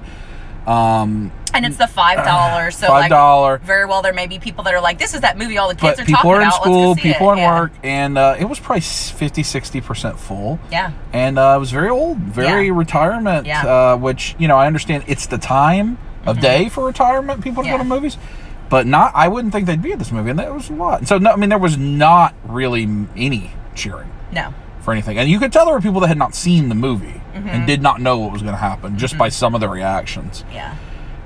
And it's the $5, so $5. Like, very well there may be people that are like, this is that movie all the kids are talking about. People are in school, people are in work, Yeah. and it was probably 50-60% full. Yeah. And it was very old, very retirement, which, I understand it's the time of day for retirement, people to go to movies, but I wouldn't think they'd be at this movie, and that was a lot. So, there was not really any cheering. No. For anything. And you could tell there were people that had not seen the movie and did not know what was going to happen just by some of the reactions. Yeah.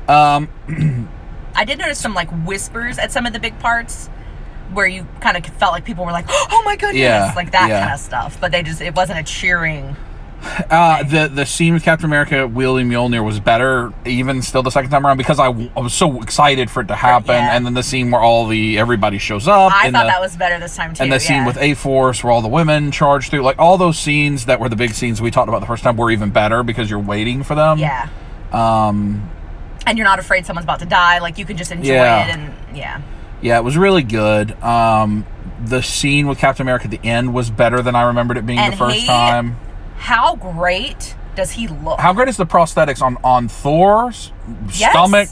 I did notice some whispers at some of the big parts where you kind of felt like people were like, oh my goodness, like that kind of stuff. But it wasn't a cheering. The scene with Captain America wielding Mjolnir was better even still the second time around because I was so excited for it to happen, and then the scene where everybody shows up. I thought that was better this time too. And the scene with A-Force where all the women charge through, all those scenes that were the big scenes we talked about the first time were even better because you're waiting for them. Yeah. And you're not afraid someone's about to die. You can just enjoy it, and Yeah, it was really good. The scene with Captain America at the end was better than I remembered it being And the first he- time. How great does he look? How great is the prosthetics on Thor's Yes. stomach,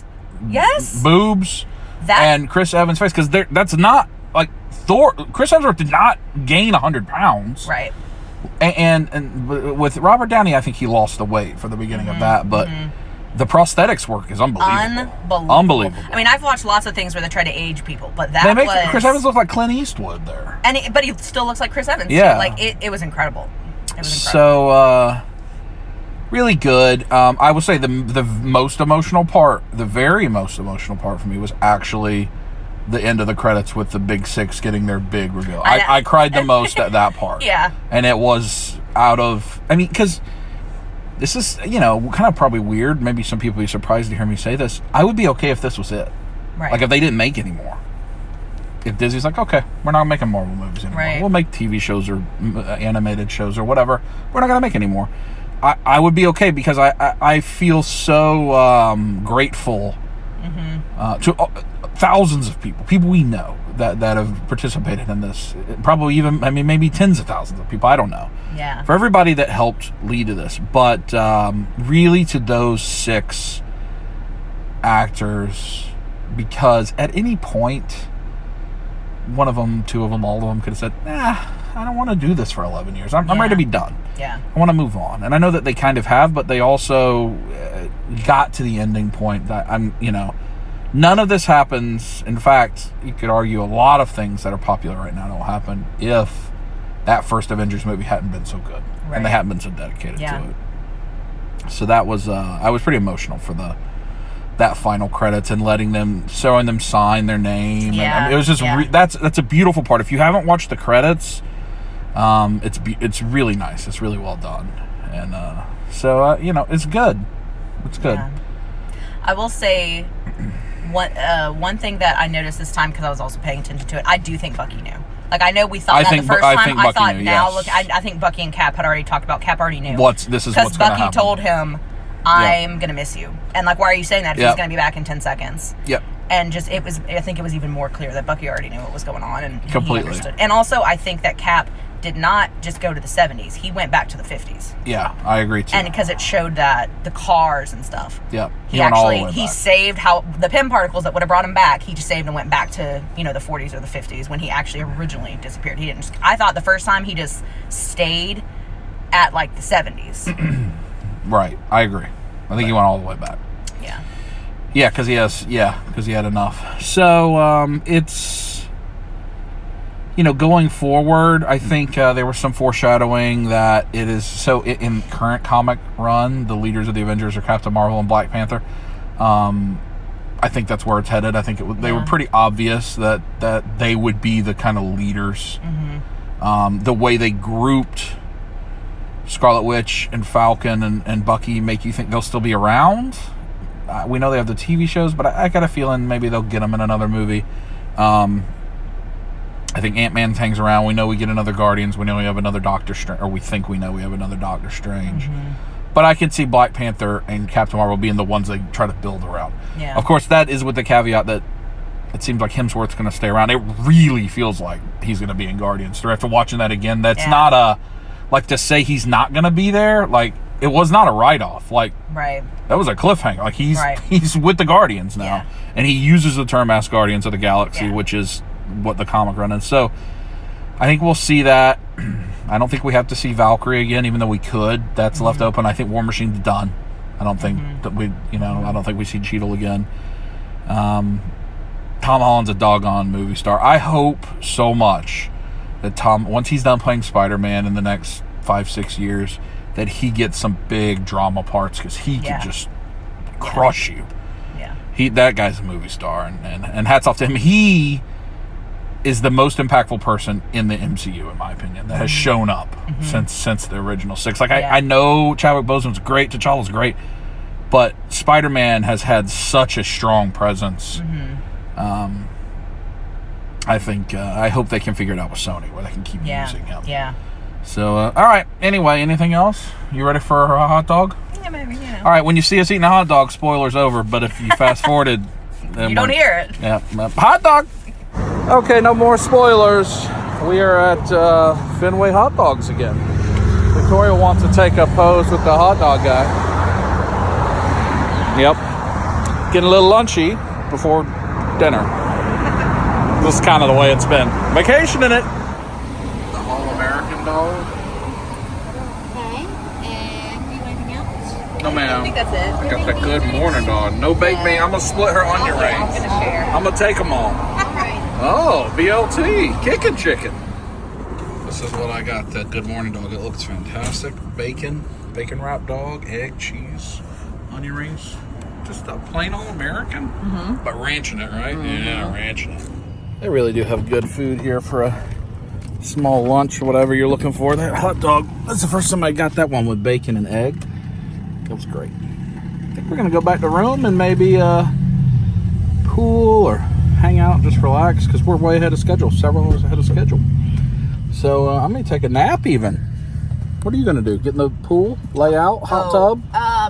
Yes. boobs, That- and Chris Evans' face? Because that's not like Thor. Chris Hemsworth did not gain 100 pounds, Right. and with Robert Downey, I think he lost the weight for the beginning of that, but the prosthetics work is unbelievable. Unbelievable. I mean, I've watched lots of things where they try to age people, but that They make was... Chris Evans look like Clint Eastwood there. But he still looks like Chris Evans. Yeah. Too. Like, it was incredible. It was incredible. So, really good. I would say the most emotional part, the very most emotional part for me was actually the end of the credits with the big six getting their big reveal. I cried the most at that part. Yeah. And it was because this is, kind of probably weird. Maybe some people would be surprised to hear me say this. I would be okay if this was it. Right. Like if they didn't make any more. If Disney's like, okay, we're not making Marvel movies anymore. Right. We'll make TV shows or animated shows or whatever. We're not going to make any more. I would be okay because I feel so grateful to thousands of people we know that have participated in this. Probably even, maybe tens of thousands of people. I don't know. Yeah. For everybody that helped lead to this. But really to those 6 actors, because at any point, one of them, 2 of them, all of them could have said, I don't want to do this for 11 years. I'm ready to be done. Yeah. I want to move on. And I know that they kind of have, but they also got to the ending point that none of this happens. In fact, you could argue a lot of things that are popular right now don't happen if that first Avengers movie hadn't been so good. Right. And they hadn't been so dedicated Yeah. to it. So that was, I was pretty emotional for that final credits and showing them sign their name. Yeah. And it was just, that's a beautiful part. If you haven't watched the credits, it's really nice. It's really well done. And, it's good. It's good. Yeah. I will say one thing that I noticed this time, because I was also paying attention to it, I do think Bucky knew. Like, I know we thought the first time. I thought knew, now, yes. look, I think Bucky and Cap had already talked about. Cap already knew. This is what's going to Because happen. Bucky told him, I'm going to miss you. And, like, why are you saying that if he's going to be back in 10 seconds? Yep. And just, I think it was even more clear that Bucky already knew what was going on. And Completely. He understood. And also, I think that Cap did not just go to the 70s. He went back to the 50s. Yeah, I agree too. And because it showed that the cars and stuff. Yep. He went all the actually, way he back. saved the PIM particles that would have brought him back. He just saved and went back to, the 40s or the 50s when he actually originally disappeared. He didn't I thought the first time he just stayed at, like, the 70s. Right, I agree. I think he went all the way back. Yeah. Yeah, because he had enough. So, it's, going forward, I think there was some foreshadowing that it is, so in current comic run, the leaders of the Avengers are Captain Marvel and Black Panther. I think that's where it's headed. I think they were pretty obvious that they would be the kind of leaders. Mm-hmm. The way they grouped Scarlet Witch and Falcon and Bucky make you think they'll still be around. We know they have the TV shows, but I got a feeling maybe they'll get them in another movie. I think Ant-Man hangs around. We know we get another Guardians. We know we have another Doctor Strange, or we think we know we have another Doctor Strange. Mm-hmm. But I can see Black Panther and Captain Marvel being the ones they try to build around. Yeah. Of course, that is with the caveat that it seems like Hemsworth's going to stay around. It really feels like he's going to be in Guardians 3. After watching that again, that's not like, to say he's not going to be there, like, it was not a write-off. Like, right. That was a cliffhanger. Like, he's with the Guardians now. Yeah. And he uses the term as Guardians of the Galaxy, which is what the comic run is. So, I think we'll see that. I don't think we have to see Valkyrie again, even though we could. That's left open. I think War Machine's done. I don't think that I don't think we see Cheadle again. Tom Holland's a doggone movie star. I hope so much that once he's done playing Spider-Man in the next 5-6 years, that he gets some big drama parts, because he could just crush you. Yeah. That guy's a movie star, and hats off to him. He is the most impactful person in the MCU, in my opinion, that has shown up since the original 6. Like, I know Chadwick Boseman's great, T'Challa's great, but Spider-Man has had such a strong presence. I think, I hope they can figure it out with Sony, where they can keep using him. Yeah. So, all right. Anyway, anything else? You ready for a hot dog? Yeah, maybe, All right, when you see us eating a hot dog, spoiler's over, but if you fast forwarded... you don't hear it. Yeah. Hot dog! Okay, no more spoilers. We are at Fenway Hot Dogs again. Victoria wants to take a pose with the hot dog guy. Yep. Getting a little lunchy before dinner. This is kind of the way it's been. Vacationing it. The All-American dog. Okay. And do you want anything else? No, ma'am. I think that's it. I got that good morning dog. No baked bean. I'm going to split her onion Okay, I'm rings. gonna share. I'm going to take them all. Oh, BLT. Kicking chicken. This is what I got. That good morning dog. It looks fantastic. Bacon wrapped dog, egg, cheese, onion rings. Just a plain old American, but ranching it, right? Yeah, ranching it. They really do have good food here for a small lunch or whatever you're looking for. That hot dog, that's the first time I got that one with bacon and egg. It was great. I think we're gonna go back to the room and maybe pool or hang out and just relax because we're way ahead of schedule, several hours ahead of schedule. So I'm gonna take a nap even. What are you gonna do? Get in the pool, lay out, hot tub?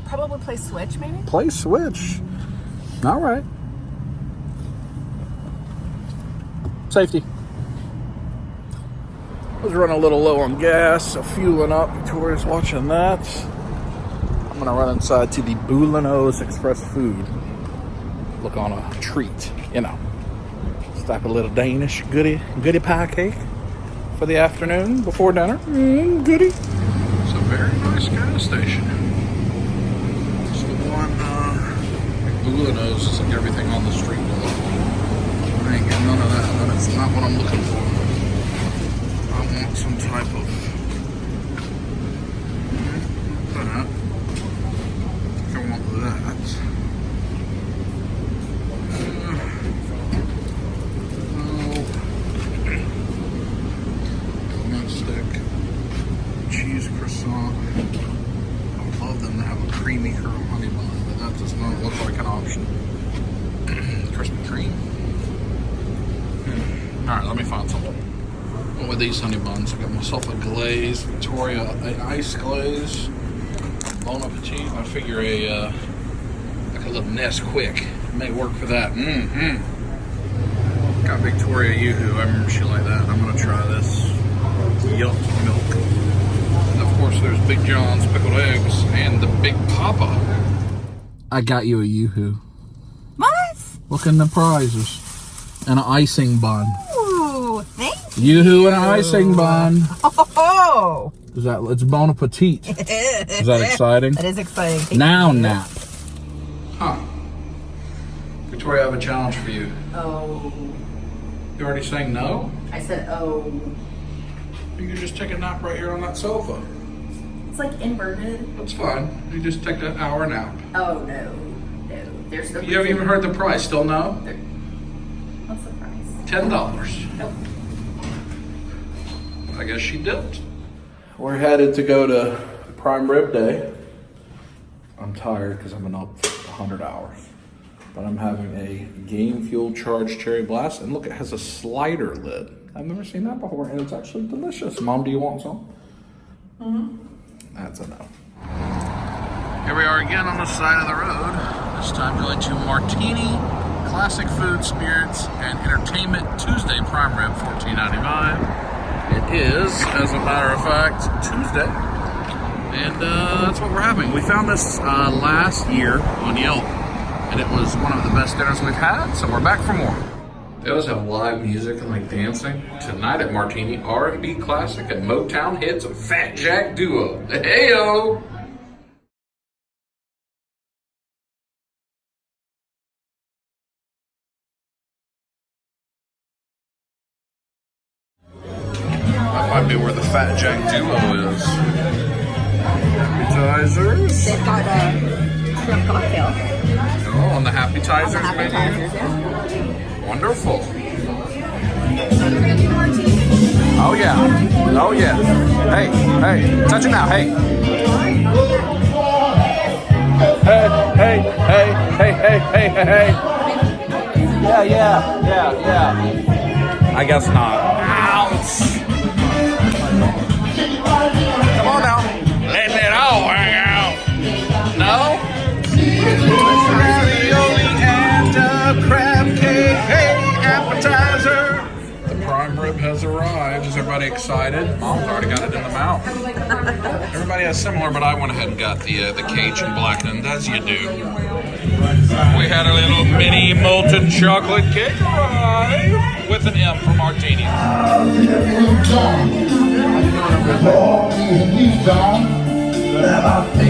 Probably play Switch, maybe? Play Switch. All right. Safety. I was running a little low on gas, so fueling up. Victoria's watching that. I'm gonna run inside to the Boulino's Express Food. Look on a treat, you know. Stack a little Danish goodie pie cake for the afternoon before dinner. Goodie. It's a very nice gas station. It's the one, Boulino's is like everything on the street. I ain't getting none of that, but it's not what I'm looking for. I want some type of that. I want that. Stick, cheese croissant. I would love them to have a creamy curl honey bun, but that does not look like an option. Krispy Kreme. Alright, let me find something. With these honey buns, I got myself a glaze, Victoria, an ice glaze, Bon Appetit. I figure like a little Nesquik may work for that. Got Victoria Yoo-hoo. I remember she liked that. I'm gonna try this. Yup milk. And of course there's Big John's pickled eggs and the Big Papa. I got you a Yoo-hoo. What? Look in the prizes. And an icing bun. Ooh, thank Yoo-hoo and an icing bun. Oh! It's Bon Appetit. Is that exciting? That is exciting. Now nap. Huh. Victoria, I have a challenge for you. Oh. You already saying no? I said, oh. You can just take a nap right here on that sofa. It's like inverted. That's fine. You just take an hour nap. Oh, no. No. There's no. You haven't even heard the price. Still no? What's the price? $10. Nope. I guess she dipped. We're headed to go to Prime Rib Day. I'm tired because I've been up 100 hours. But I'm having a game fuel charged cherry blast. And look, it has a slider lid. I've never seen that before, and it's actually delicious. Mom, do you want some? That's a no. Here we are again on the side of the road. This time going to Martini, Classic Food, Spirits, and Entertainment Tuesday Prime Rib, $14.95. It is, as a matter of fact, Tuesday. And that's what we're having. We found this last year on Yelp, and it was one of the best dinners we've had, so we're back for more. They always have live music and like dancing. Tonight at Martini, R&B classic and Motown hits of Fat Jack Duo. Hey-o! That might be where the Fat Jack Duo is. Appetizers. They've got a shrimp cocktail. Oh, on the appetizers menu. Yeah. Wonderful. Oh yeah. Oh yeah. Hey, touch it now. Hey. Hey. Yeah. I guess not. Ouch. Come on now. Let it all hang out. No? Ravioli and a crab cake. Hey, appetizer. prime rib has arrived. Is everybody excited? Mom's already got it in the mouth. Everybody has similar, but I went ahead and got the Cajun blackened, as you do. We had a little mini molten chocolate cake arrive with an M for martini.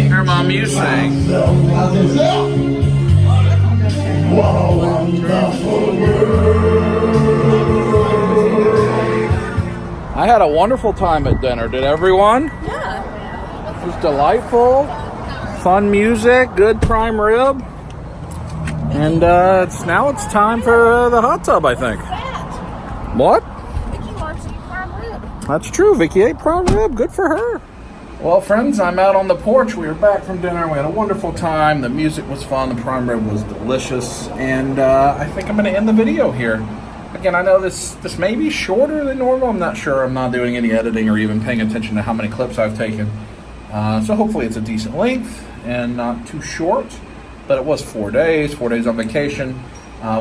Here, Mom, you sing. I had a wonderful time at dinner. Did everyone? Yeah. It was delightful. Fun music, good prime rib. And now it's time for the hot tub, I think. What? Vicky wants to eat prime rib. That's true. Vicky ate prime rib. Good for her. Well, friends, I'm out on the porch. We were back from dinner. We had a wonderful time. The music was fun. The prime rib was delicious. And I think I'm going to end the video here. Again, I know this may be shorter than normal. I'm not sure. I'm not doing any editing or even paying attention to how many clips I've taken. So hopefully it's a decent length and not too short. But it was 4 days on vacation.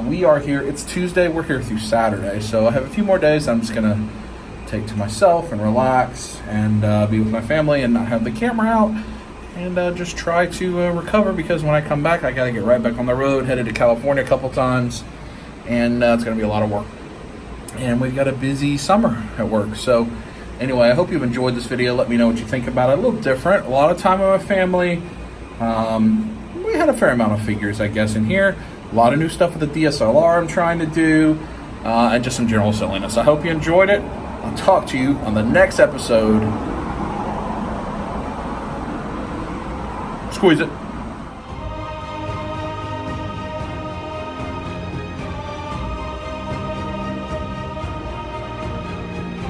We are here. It's Tuesday. We're here through Saturday. So I have a few more days. I'm just going to take to myself and relax and be with my family and not have the camera out and just try to recover, because when I come back, I got to get right back on the road. Headed to California a couple times, and it's going to be a lot of work. And we've got a busy summer at work. So anyway, I hope you've enjoyed this video. Let me know what you think about it. A little different. A lot of time with my family. We had a fair amount of figures, I guess, in here. A lot of new stuff with the DSLR I'm trying to do, and just some general silliness. I hope you enjoyed it. I'll talk to you on the next episode. Squeeze it.